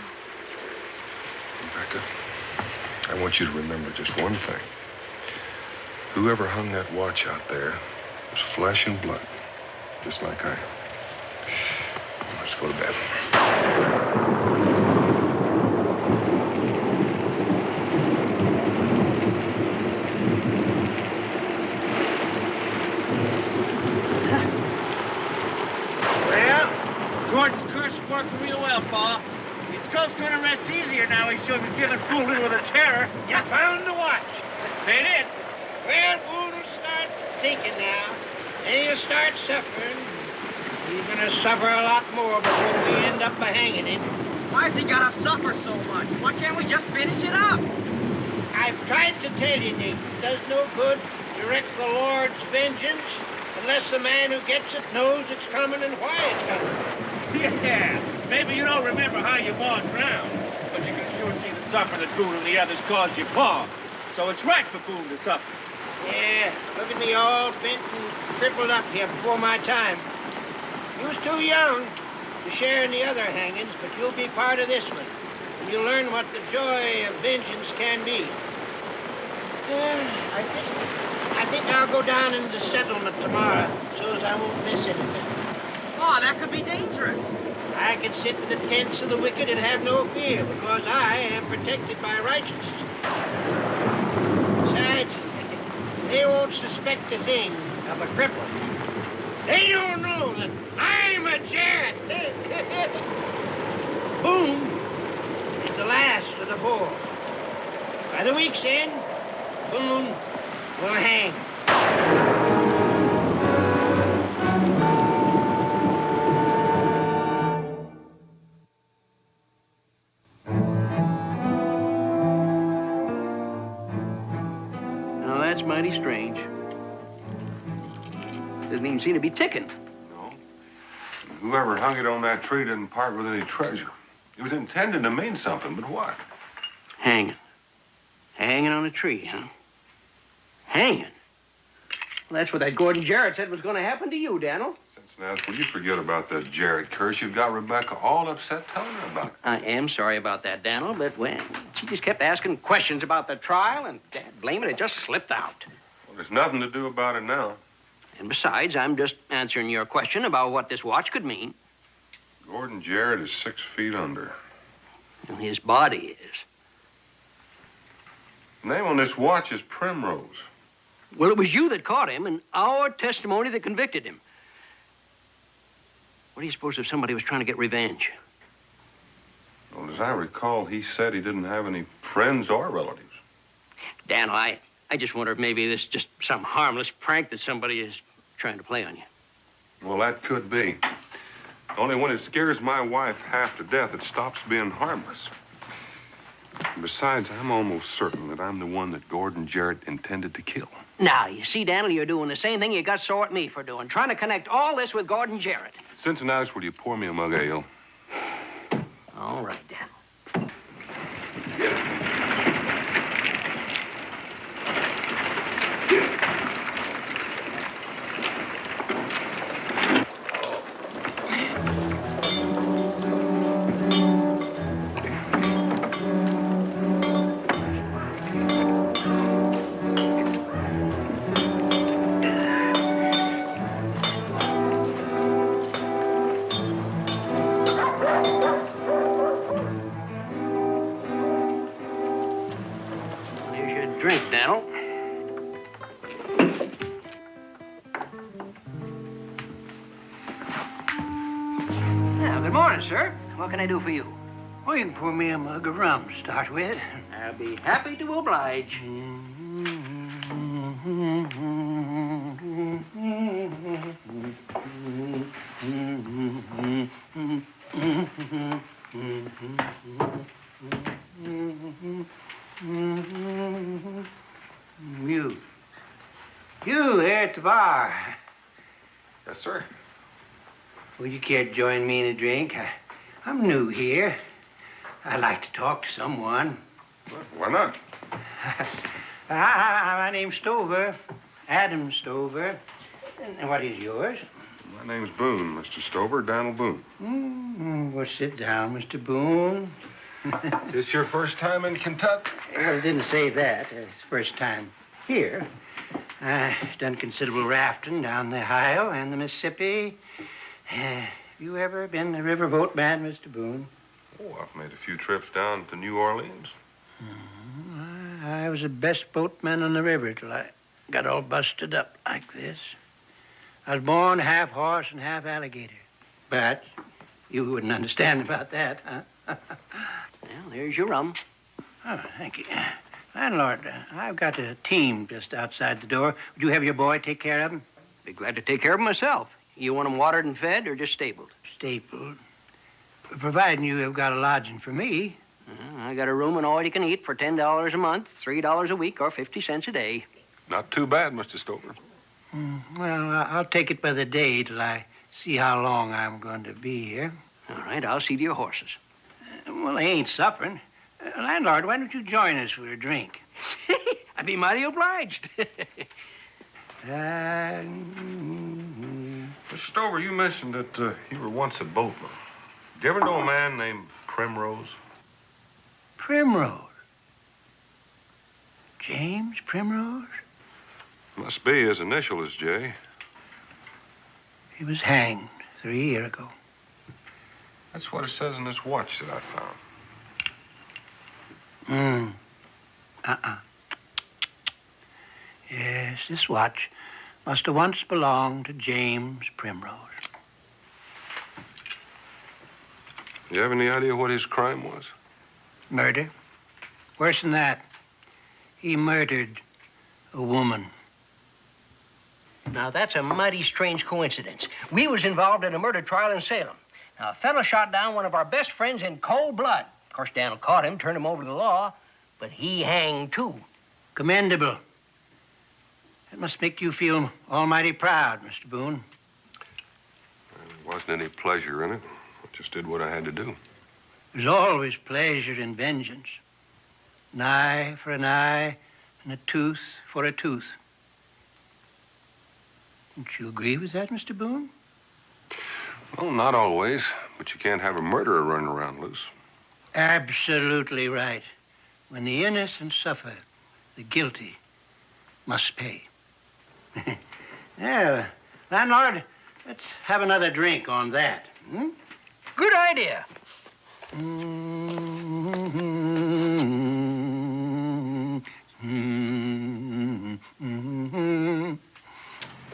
Rebecca, I want you to remember just one thing. Whoever hung that watch out there was flesh and blood, just like I am. Let's go to bed. Well, Gordon's curse is working real well, Pa. His skull's going to rest easier now he's sure been given full little of the terror. You found the watch. They did. Well, Boone will start thinking now. Then he'll start suffering. He's gonna suffer a lot more before we end up by hanging him. Why's he gotta suffer so much? Why can't we just finish it up? I've tried to tell you, Nick, it does no good to wreak the Lord's vengeance unless the man who gets it knows it's coming and why it's coming. Yeah, maybe you don't remember how your ma drowned, but you can sure see the suffering that Boone and the others caused your pa. So it's right for Boone to suffer. Yeah, look at me all bent and crippled up here before my time. You was too young to share in the other hangings, but you'll be part of this one. And you'll learn what the joy of vengeance can be. I think I'll go down into the settlement tomorrow, so as I won't miss anything. Oh, that could be dangerous. I can sit in the tents of the wicked and have no fear, because I am protected by righteousness. Besides, they won't suspect a thing of a cripple. They don't know that I'm a Jarrett. Boone is the last of the four. By the week's end, Boone will hang. Now, that's mighty strange. Doesn't even seem to be ticking. Whoever hung it on that tree didn't part with any treasure. It was intended to mean something, but what? Hanging. Hanging on a tree, huh? Hanging? Well, that's what that Gordon Jarrett said was going to happen to you, Daniel. Cincinnati, will you forget about that Jarrett curse? You've got Rebecca all upset telling her about it. I am sorry about that, Daniel, but, well, she just kept asking questions about the trial, and, Dad, blame it, it just slipped out. Well, there's nothing to do about it now. And besides, I'm just answering your question about what this watch could mean. Gordon Jarrett is 6 feet under. And his body is. The name on this watch is Primrose. Well, it was you that caught him, and our testimony that convicted him. What do you suppose if somebody was trying to get revenge? Well, as I recall, he said he didn't have any friends or relatives. Dan, I just wonder if maybe this is just some harmless prank that somebody is trying to play on you. Well, that could be. Only when it scares my wife half to death, it stops being harmless. Besides, I'm almost certain that I'm the one that Gordon Jarrett intended to kill. Now, you see, Daniel, you're doing the same thing you got sore at me for doing, trying to connect all this with Gordon Jarrett. Cincinnatus, will you pour me a mug of ale? All right, Dan. Drink, Daniel. Now, good morning, sir. What can I do for you? Well, you can pour me a mug of rum to start with. I'll be happy to oblige. You here at the bar. Yes, sir. Would you care to join me in a drink? I'm new here. I'd like to talk to someone. Why not? My name's Stover. Adam Stover. And what is yours? My name's Boone, Mr. Stover, Donald Boone. Well, sit down, Mr. Boone. Is this your first time in Kentucky? Well, it didn't say that. It's first time here. I've done considerable rafting down the Ohio and the Mississippi. Have you ever been a riverboat man, Mr. Boone? Oh, I've made a few trips down to New Orleans. I was the best boatman on the river till I got all busted up like this. I was born half horse and half alligator. But you wouldn't understand about that, huh? Well, here's your rum. Oh, thank you. Landlord, I've got a team just outside the door. Would you have your boy take care of him? Be glad to take care of him myself. You want him watered and fed or just stabled? Stapled. Providing you have got a lodging for me. I got a room and all you can eat for $10 a month, $3 a week, or 50 cents a day. Not too bad, Mr. Stover. Well, I'll take it by the day till I see how long I'm going to be here. All right, I'll see to your horses. Well, I ain't suffering. Landlord, why don't you join us for a drink? I'd be mighty obliged. Mr. Stover, you mentioned that you were once a boatman. Did you ever know a man named Primrose? Primrose? James Primrose? Must be. His initial is J. He was hanged 3 years ago. That's what it says in this watch that I found. Yes, this watch must have once belonged to James Primrose. Do you have any idea what his crime was? Murder. Worse than that. He murdered a woman. Now, that's a mighty strange coincidence. We was involved in a murder trial in Salem. Now, a fellow shot down one of our best friends in cold blood. Of course, Daniel caught him, turned him over to the law, but he hanged, too. Commendable. That must make you feel almighty proud, Mr. Boone. There wasn't any pleasure in it. I just did what I had to do. There's always pleasure in vengeance. An eye for an eye and a tooth for a tooth. Don't you agree with that, Mr. Boone? Well, not always, but you can't have a murderer running around loose. Absolutely right. When the innocent suffer, the guilty must pay. Yeah, landlord, let's have another drink on that. Hmm? Good idea. You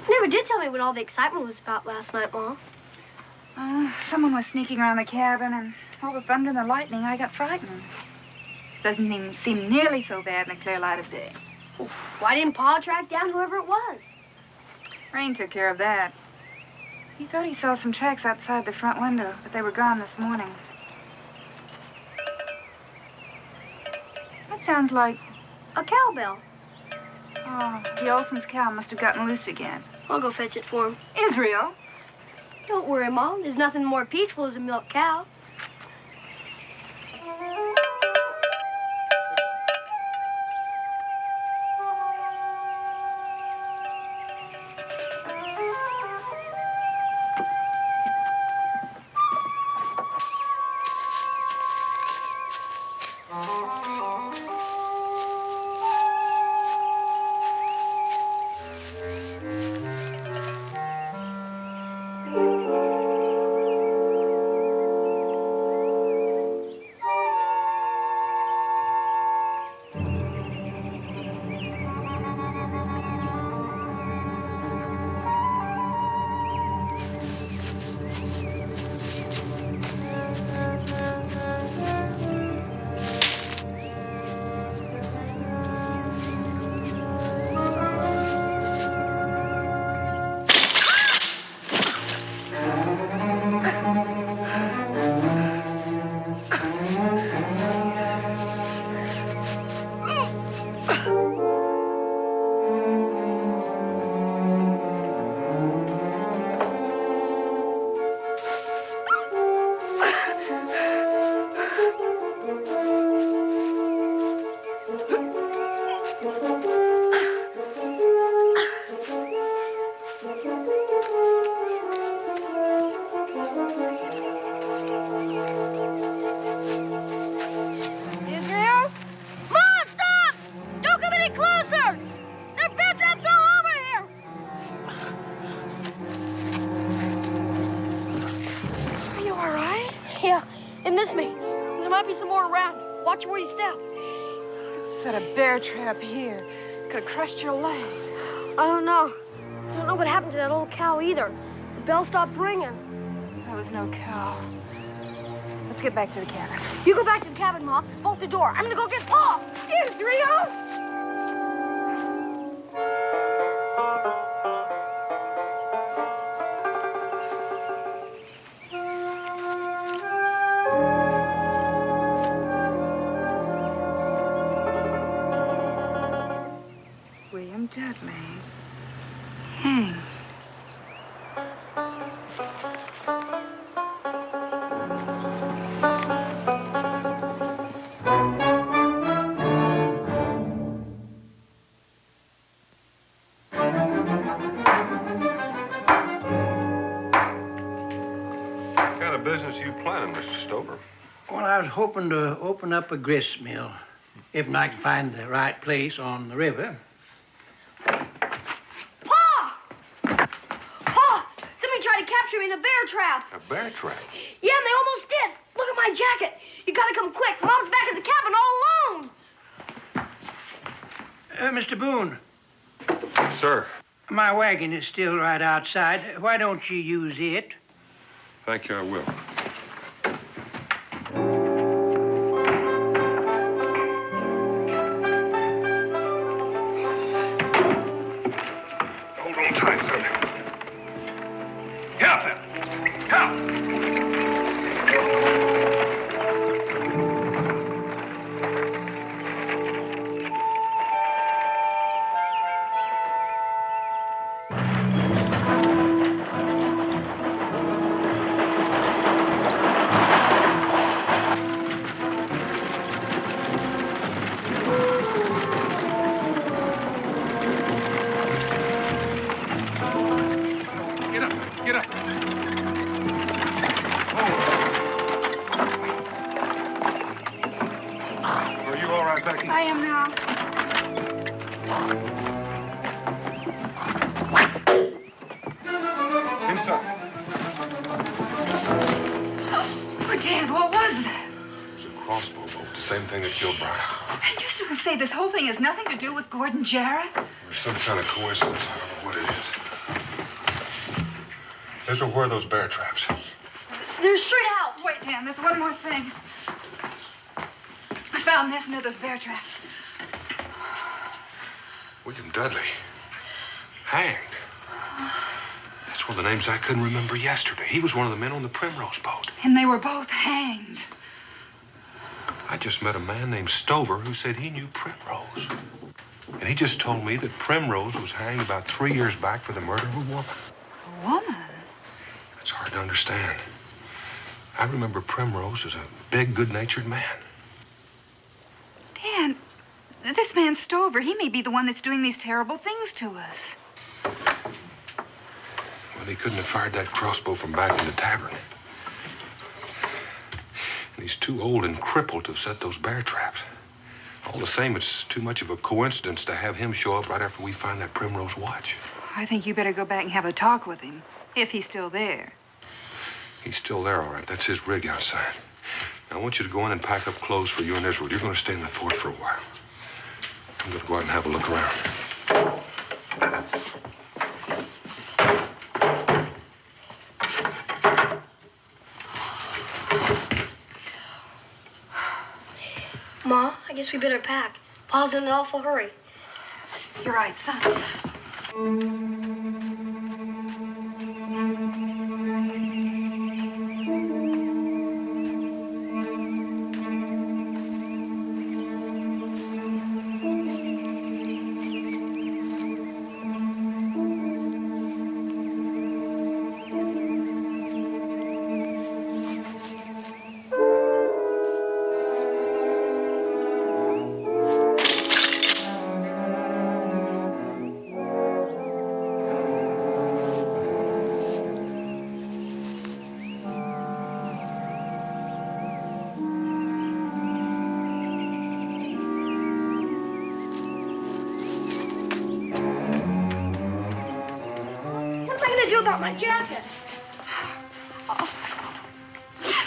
never did tell me what all the excitement was about last night, Mom. Someone was sneaking around the cabin, and all the thunder and the lightning, I got frightened. Doesn't even seem nearly so bad in the clear light of day. Why didn't Pa track down whoever it was? Rain took care of that. He thought he saw some tracks outside the front window, but they were gone this morning. That sounds like a cowbell. Oh, the Olson's cow must have gotten loose again. I'll go fetch it for him. Israel? Don't worry, Mom. There's nothing more peaceful as a milk cow. Watch where you step. Set a bear trap here. Could have crushed your leg. I don't know. I don't know what happened to that old cow either. The bell stopped ringing. There was no cow. Let's get back to the cabin. You go back to the cabin, Mom. Bolt the door. I'm gonna go get Pa. Israel! Dudley. Hang. What kind of business are you planning, Mr. Stover? Well, I was hoping to open up a grist mill, if I can find the right place on the river. Capture me in a bear trap. A bear trap? Yeah, and they almost did. Look at my jacket. You gotta come quick. Mom's back at the cabin all alone. Mr. Boone. Sir. My wagon is still right outside. Why don't you use it? Thank you, I will. Hold on tight, son. Get up there! Get up! Get up! Are you all right, Becky? I am now. Inside. Oh, Dad, what was that? It was a crossbow bolt, the same thing that killed Brian. And you still can say this whole thing has nothing to do with Gordon Jarrett? There's some kind of coincidence. I don't know what it is. Israel, where are those bear traps? They're straight out. Wait, Dan, there's one more thing. I found this near those bear traps. William Dudley. Hanged. That's one of the names I couldn't remember yesterday. He was one of the men on the Primrose boat. And they were both hanged. I just met a man named Stover who said he knew Primrose. And he just told me that Primrose was hanged about 3 years back for the murder of a woman. A woman? It's hard to understand. I remember Primrose as a big, good-natured man. Dan, this man Stover, he may be the one that's doing these terrible things to us. Well, he couldn't have fired that crossbow from back in the tavern. And he's too old and crippled to have set those bear traps. All the same, it's too much of a coincidence to have him show up right after we find that Primrose watch. I think you better go back and have a talk with him, if he's still there. He's still there, all right. That's his rig outside. Now, I want you to go in and pack up clothes for you and Israel. You're going to stay in the fort for a while. I'm going to go out and have a look around. Ma, I guess we better pack. Pa's in an awful hurry. You're right, son. Do about my jacket? Oh.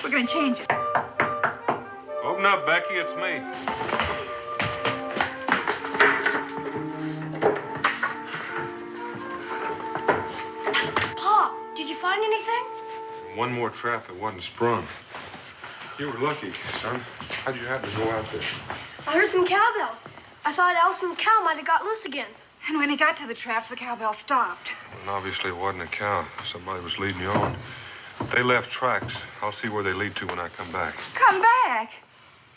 We're gonna change it. Open up, Becky. It's me. Pa, did you find anything? One more trap that wasn't sprung. You were lucky, son. How'd you happen to go out there? I heard some cowbells. I thought Allison's cow might have got loose again. And when he got to the traps, the cowbell stopped. And obviously it wasn't a cow. Somebody was leading you on. They left tracks. I'll see where they lead to when I come back. Come back?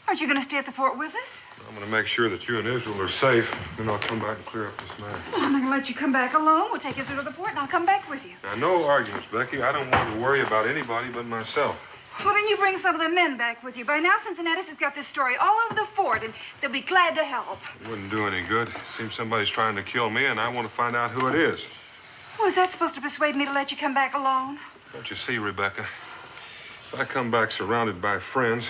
Aren't you going to stay at the fort with us? I'm going to make sure that you and Israel are safe. Then I'll come back and clear up this matter. Well, I'm not going to let you come back alone. We'll take Israel to the fort, and I'll come back with you. Now, no arguments, Becky. I don't want to worry about anybody but myself. Well, then you bring some of the men back with you. By now, Cincinnatus has got this story all over the fort, and they'll be glad to help. It wouldn't do any good. It seems somebody's trying to kill me, and I want to find out who it is. Well, is that supposed to persuade me to let you come back alone? Don't you see, Rebecca? If I come back surrounded by friends,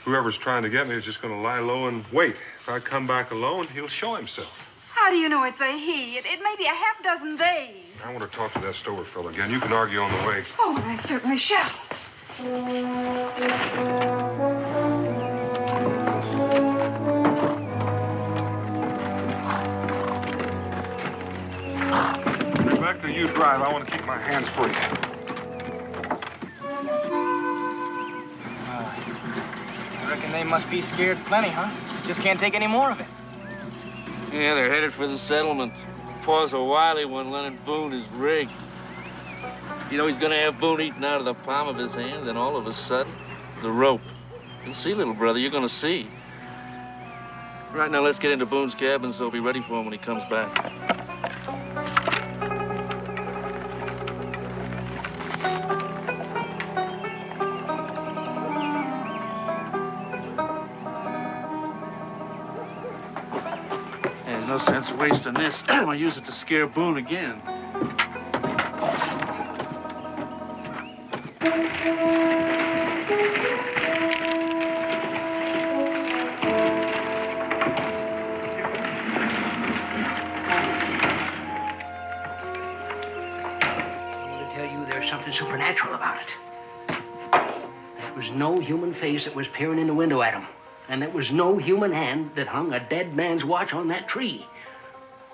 whoever's trying to get me is just going to lie low and wait. If I come back alone, he'll show himself. How do you know it's a he? It may be a half dozen days. I want to talk to that Stover fellow again. You can argue on the way. Oh, I certainly shall. Rebecca, you drive. I want to keep my hands free. I reckon they must be scared plenty, huh? Just can't take any more of it. Yeah, they're headed for the settlement. Pa's a wily one, Leonard Boone is rigged. You know, he's gonna have Boone eaten out of the palm of his hand, then all of a sudden, the rope. You'll see, little brother, you're gonna see. Right now, let's get into Boone's cabin so he'll be ready for him when he comes back. There's no sense wasting this. I'll use it to scare Boone again. Something supernatural about it. There was no human face that was peering in the window at him. And there was no human hand that hung a dead man's watch on that tree.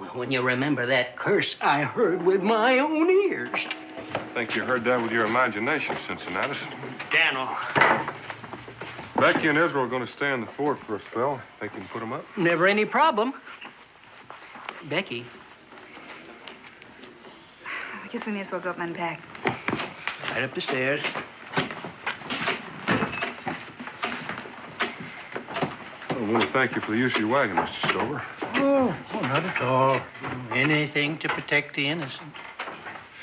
Well, when you remember that curse I heard with my own ears. I think you heard that with your imagination, Cincinnatus. Daniel. Becky and Israel are going to stay in the fort for a spell. Think you can put them up? Never any problem. Becky? I guess we may as well go up and unpack. Right up the stairs. I want to thank you for the use of your wagon, Mr. Stover. Oh, not at all. Anything to protect the innocent.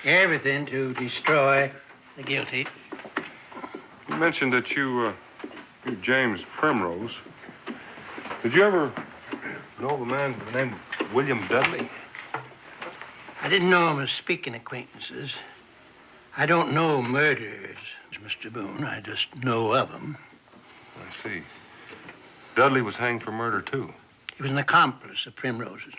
Everything to destroy the guilty. You mentioned that you're James Primrose. Did you ever know of a man by the name of William Dudley? I didn't know him as speaking acquaintances. I don't know murderers, Mr. Boone. I just know of them. I see. Dudley was hanged for murder, too. He was an accomplice of Primrose's.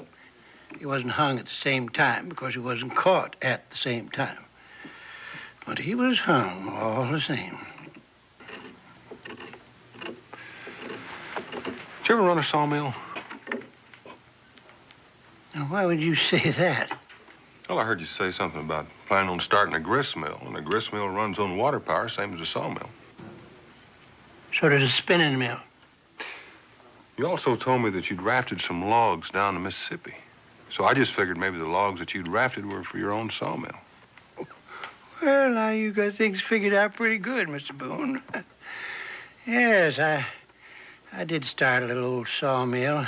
He wasn't hung at the same time because he wasn't caught at the same time. But he was hung all the same. Did you ever run a sawmill? Now, why would you say that? Well, I heard you say something about planning on starting a grist mill, and a grist mill runs on water power, same as a sawmill. So does a spinning mill. You also told me that you'd rafted some logs down the Mississippi. So I just figured maybe the logs that you'd rafted were for your own sawmill. Well, now you got things figured out pretty good, Mr. Boone. Yes, I did start a little old sawmill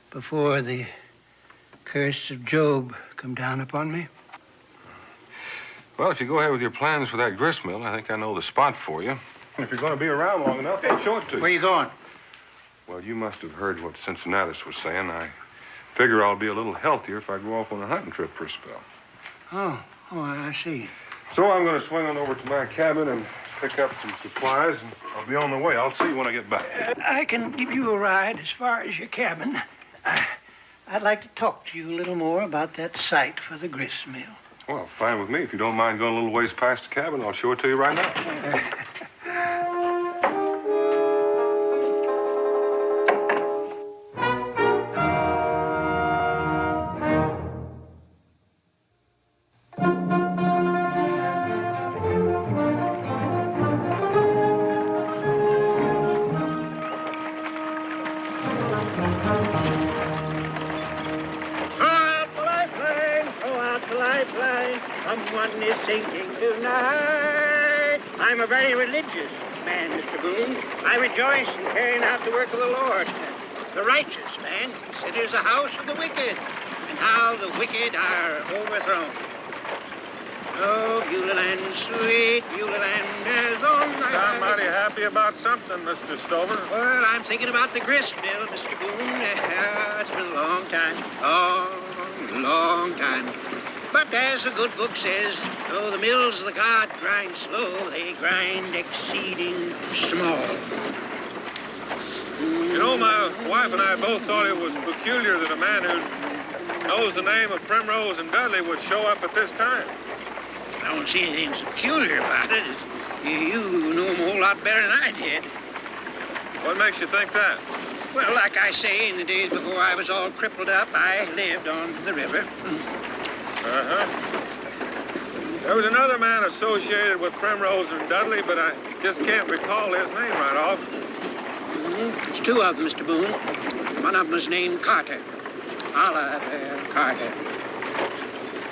before the curse of Job come down upon me. Well, if you go ahead with your plans for that grist mill, I think I know the spot for you. And if you're going to be around long enough, I'll show it to you. Where you going? Well, you must have heard what Cincinnatus was saying. I figure I'll be a little healthier if I go off on a hunting trip for a spell. Oh, I see. So I'm going to swing on over to my cabin and pick up some supplies, and I'll be on the way. I'll see you when I get back. I can give you a ride as far as your cabin. I'd like to talk to you a little more about that site for the grist mill. Well, fine with me. If you don't mind going a little ways past the cabin, I'll show it to you right now. Someone is singing tonight. I'm a very religious man, Mr. Boone. I rejoice in carrying out the work of the Lord. The righteous man considers the house of the wicked, and how the wicked are overthrown. Oh, Beulah Land, sweet Beulah Land, as on my... I'm mighty happy about something, Mr. Stover. Well, I'm thinking about the grist mill, Mr. Boone. It's been a long time. Long time. But as the good book says, though the mills of the God grind slow, they grind exceeding small. You know, my wife and I both thought it was peculiar that a man who knows the name of Primrose and Dudley would show up at this time. I don't see anything so peculiar about it. You know him a whole lot better than I did. What makes you think that? Well, like I say, in the days before I was all crippled up, I lived on the river. There was another man associated with Primrose and Dudley, but I just can't recall his name right off. It's two of them, Mr. Boone. One of them was named Carter. Oliver Carter.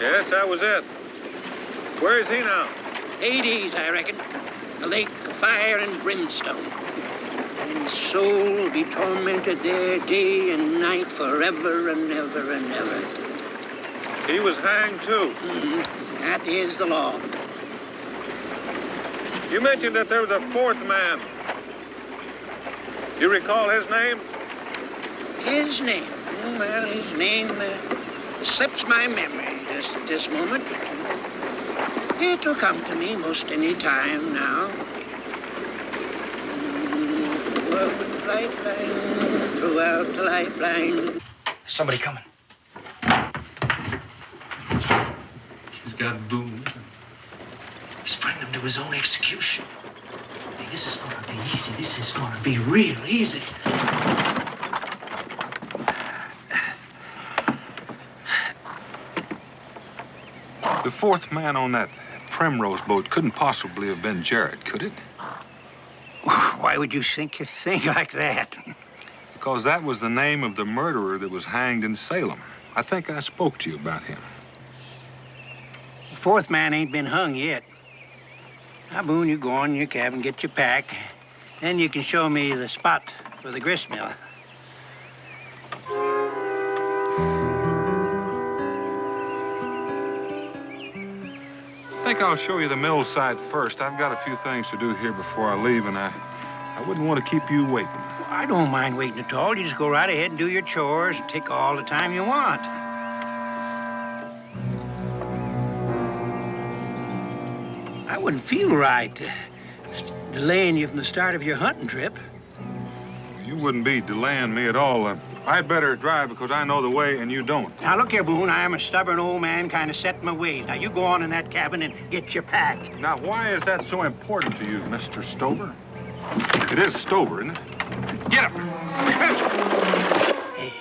Yes, that was it. Where is he now? Hades, I reckon. A lake of fire and brimstone. And his soul will be tormented there day and night forever and ever and ever. He was hanged, too. That is the law. You mentioned that there was a fourth man. You recall his name? His name? Well, his name slips my memory just at this moment. It'll come to me most any time now. Lifeline, throughout the lifeline. Somebody coming. He's got Boone. He's bringing him to his own execution. Hey, this is gonna be easy. This is gonna be real easy. The fourth man on that Primrose boat couldn't possibly have been Jared, could it? Why would you think a thing like that? Because that was the name of the murderer that was hanged in Salem. I think I spoke to you about him. The fourth man ain't been hung yet. Now, Boone, you go on in your cabin, get your pack. Then you can show me the spot for the grist mill. I think I'll show you the mill site first. I've got a few things to do here before I leave, and I wouldn't want to keep you waiting. Well, I don't mind waiting at all. You just go right ahead and do your chores and take all the time you want. I wouldn't feel right delaying you from the start of your hunting trip. You wouldn't be delaying me at all. I'd better drive because I know the way and you don't. Now, look here, Boone. I am a stubborn old man, kind of set in my ways. Now, you go on in that cabin and get your pack. Now, why is that so important to you, Mr. Stover? It is Stover, isn't it? Get him! Hey,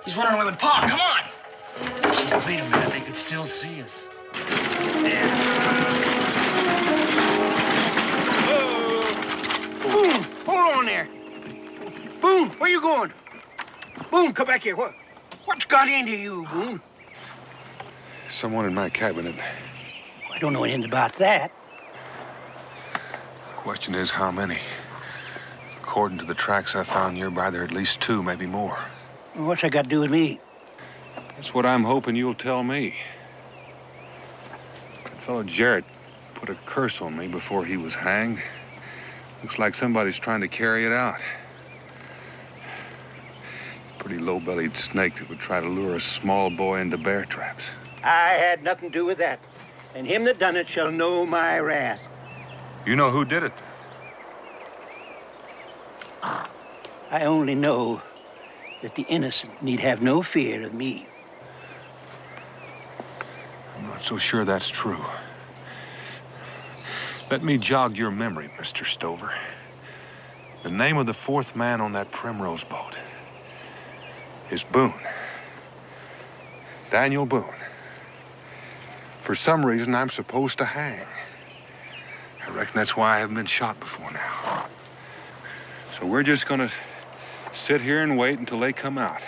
he's running away with Pa. Come on! Wait a minute. They could still see us. Boone, hold on there. Boone, where you going? Boone, come back here. What's got into you, Boone? Someone in my cabinet. I don't know anything about that. The question is, how many? According to the tracks I found nearby, there are at least 2, maybe more. Well, what's that got to do with me? That's what I'm hoping you'll tell me. That fellow Jarrett put a curse on me before he was hanged. Looks like somebody's trying to carry it out. Pretty low-bellied snake that would try to lure a small boy into bear traps. I had nothing to do with that. And him that done it shall know my wrath. You know who did it? I only know that the innocent need have no fear of me. I'm not so sure that's true. Let me jog your memory, Mr. Stover. The name of the 4th man on that Primrose boat is Boone. Daniel Boone. For some reason, I'm supposed to hang. I reckon that's why I haven't been shot before now. So we're just gonna sit here and wait until they come out.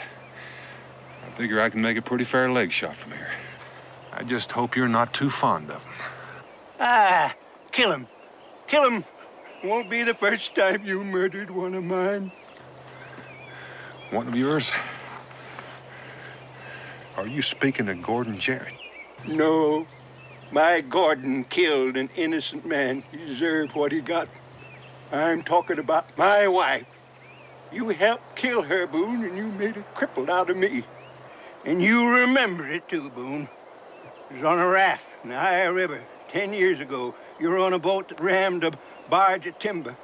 I figure I can make a pretty fair leg shot from here. I just hope you're not too fond of them. Ah, kill him. Kill him. Won't be the first time you murdered one of mine. One of yours? Are you speaking of Gordon Jarrett? No. My Gordon killed an innocent man. He deserved what he got. I'm talking about my wife. You helped kill her, Boone, and you made a cripple out of me. And you remember it, too, Boone. It was on a raft in the Ohio River 10 years ago. You were on a boat that rammed a barge of timber.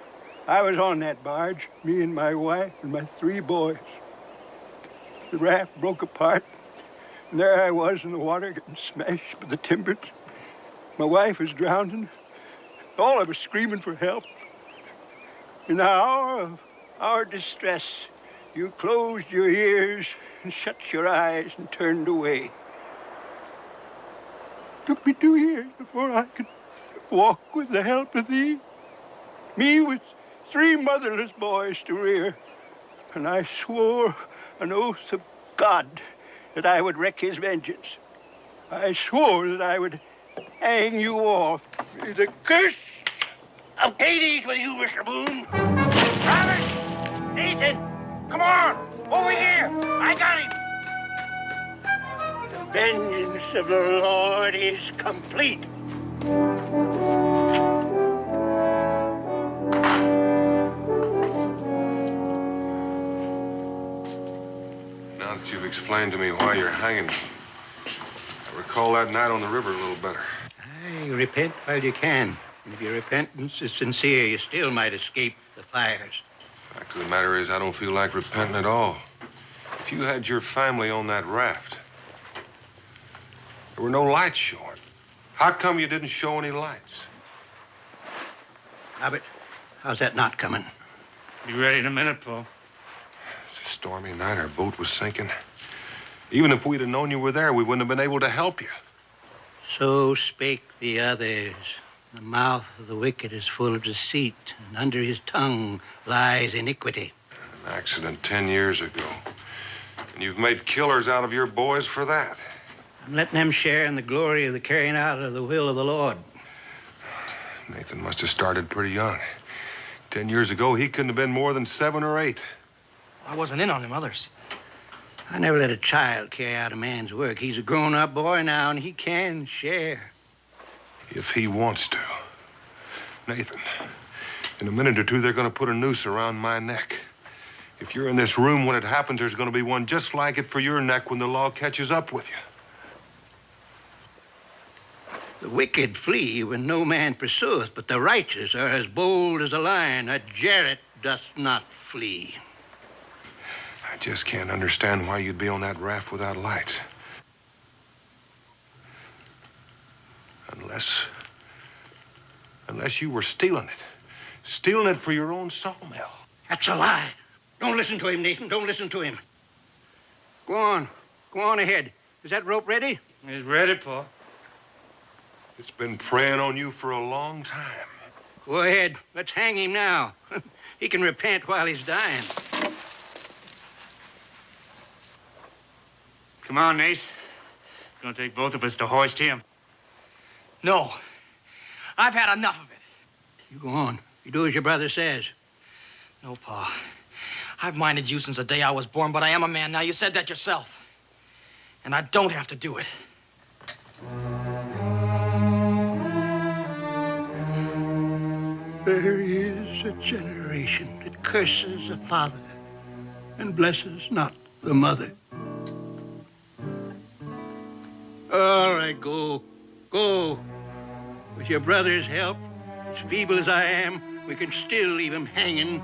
I was on that barge, me and my wife and my 3 boys. The raft broke apart, and there I was in the water getting smashed by the timbers. My wife was drowning. All of us screaming for help. In the hour of our distress, you closed your ears and shut your eyes and turned away. It took me 2 years before I could walk with the help of thee. Me with 3 motherless boys to rear. And I swore an oath of God that I would wreak his vengeance. I swore that I would hang you all. May the curse of Hades with you, Mr. Boone. Robert! Nathan! Come on! Over here! I got him! The vengeance of the Lord is complete. Now that you've explained to me why you're hanging me, I recall that night on the river a little better. Aye, repent while you can. And if your repentance is sincere, you still might escape the fires. The fact of the matter is, I don't feel like repenting at all. If you had your family on that raft, there were no lights showing. How come you didn't show any lights? Albert, how's that not coming? Be ready in a minute, Paul. It's a stormy night. Our boat was sinking. Even if we'd have known you were there, we wouldn't have been able to help you. So spake the others. The mouth of the wicked is full of deceit, and under his tongue lies iniquity. An accident 10 years ago. And you've made killers out of your boys for that. I'm letting them share in the glory of the carrying out of the will of the Lord. Nathan must have started pretty young. 10 years ago, he couldn't have been more than 7 or 8. I wasn't in on them others. I never let a child carry out a man's work. He's a grown-up boy now, and he can share. If he wants to. Nathan, in a minute or two, they're going to put a noose around my neck. If you're in this room when it happens, there's going to be one just like it for your neck when the law catches up with you. The wicked flee when no man pursueth, but the righteous are as bold as a lion. A Jarrett doth not flee. I just can't understand why you'd be on that raft without lights. Unless you were stealing it. Stealing it for your own sawmill. That's a lie. Don't listen to him, Nathan. Don't listen to him. Go on. Go on ahead. Is that rope ready? It's ready, Pa. It's been preying on you for a long time. Go ahead. Let's hang him now. He can repent while he's dying. Come on, Nate. It's gonna take both of us to hoist him. No. I've had enough of it. You go on. You do as your brother says. No, Pa. I've minded you since the day I was born, but I am a man now. You said that yourself. And I don't have to do it. There is a generation that curses the father and blesses not the mother. All right, go. Go. With your brother's help, as feeble as I am, we can still leave him hanging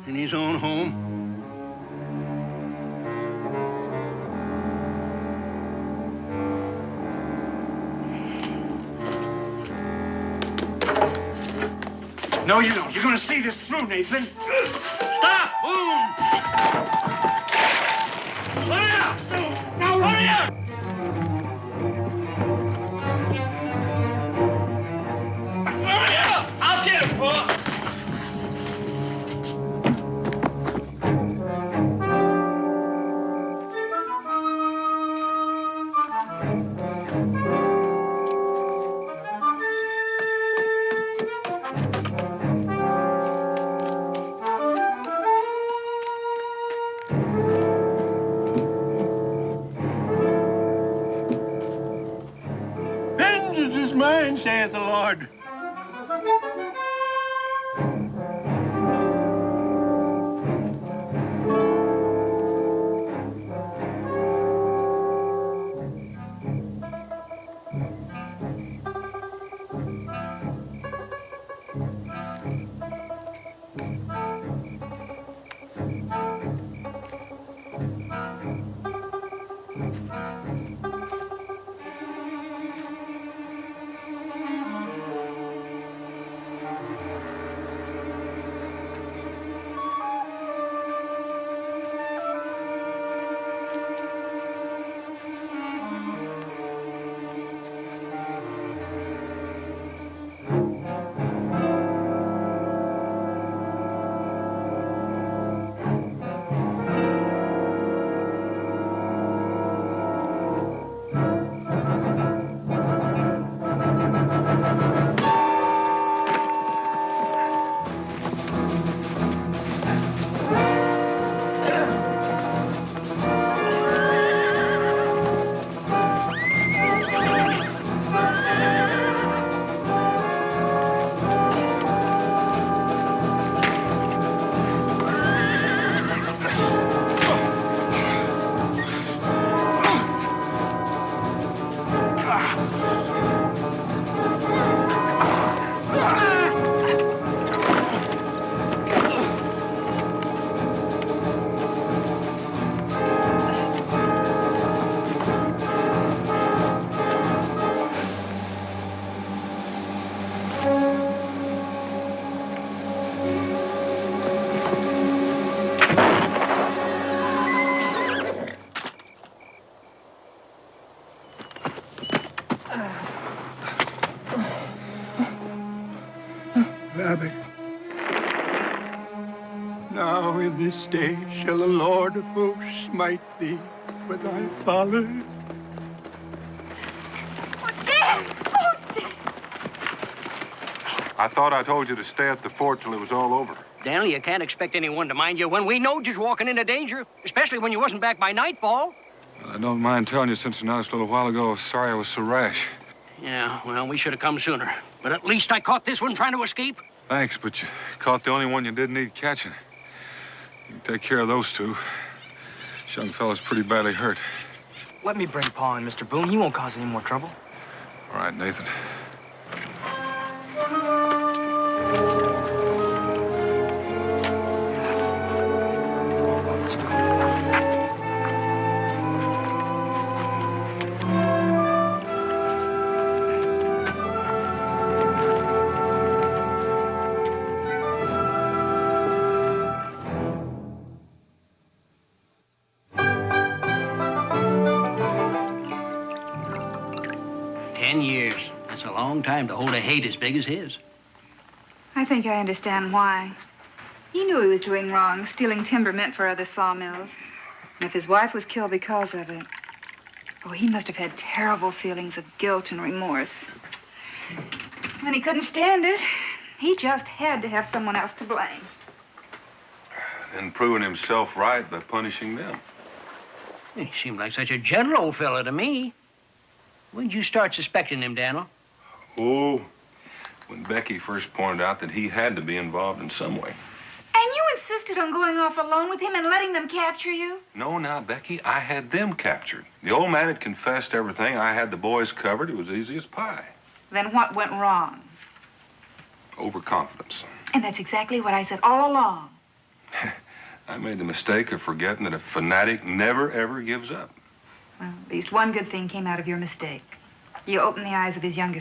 in his own home. No, you don't. You're gonna see this through, Nathan. Stop! Boone! Hurry up! Now, hurry up! Hurry up! I'll get him, Pa. Vengeance is mine, saith the Lord. Rabbi, now in this day shall the Lord of hosts smite thee but I followed. Oh, Dad! Oh, Dad! I thought I told you to stay at the fort till it was all over. Daniel, you can't expect anyone to mind you when we know you're walking into danger, especially when you wasn't back by nightfall. Well, I don't mind telling you, Cincinnatus, a little while ago, I was sorry I was so rash. Yeah, well, we should have come sooner. But at least I caught this one trying to escape. Thanks, but you caught the only one you didn't need catching. You can take care of those two. This young fella's pretty badly hurt. Let me bring Pa in, Mr. Boone. He won't cause any more trouble. All right, Nathan. That's a long time to hold a hate as big as his. I think I understand why. He knew he was doing wrong, stealing timber meant for other sawmills. And if his wife was killed because of it, oh, he must have had terrible feelings of guilt and remorse. When he couldn't stand it, he just had to have someone else to blame. And proving himself right by punishing them. He seemed like such a gentle old fella to me. When did you start suspecting him, Daniel? Oh, when Becky first pointed out that he had to be involved in some way. And you insisted on going off alone with him and letting them capture you? No, now, Becky, I had them captured. The old man had confessed everything. I had the boys covered. It was easy as pie. Then what went wrong? Overconfidence. And that's exactly what I said all along. I made the mistake of forgetting that a fanatic never, ever gives up. Well, at least one good thing came out of your mistake. You opened the eyes of his youngest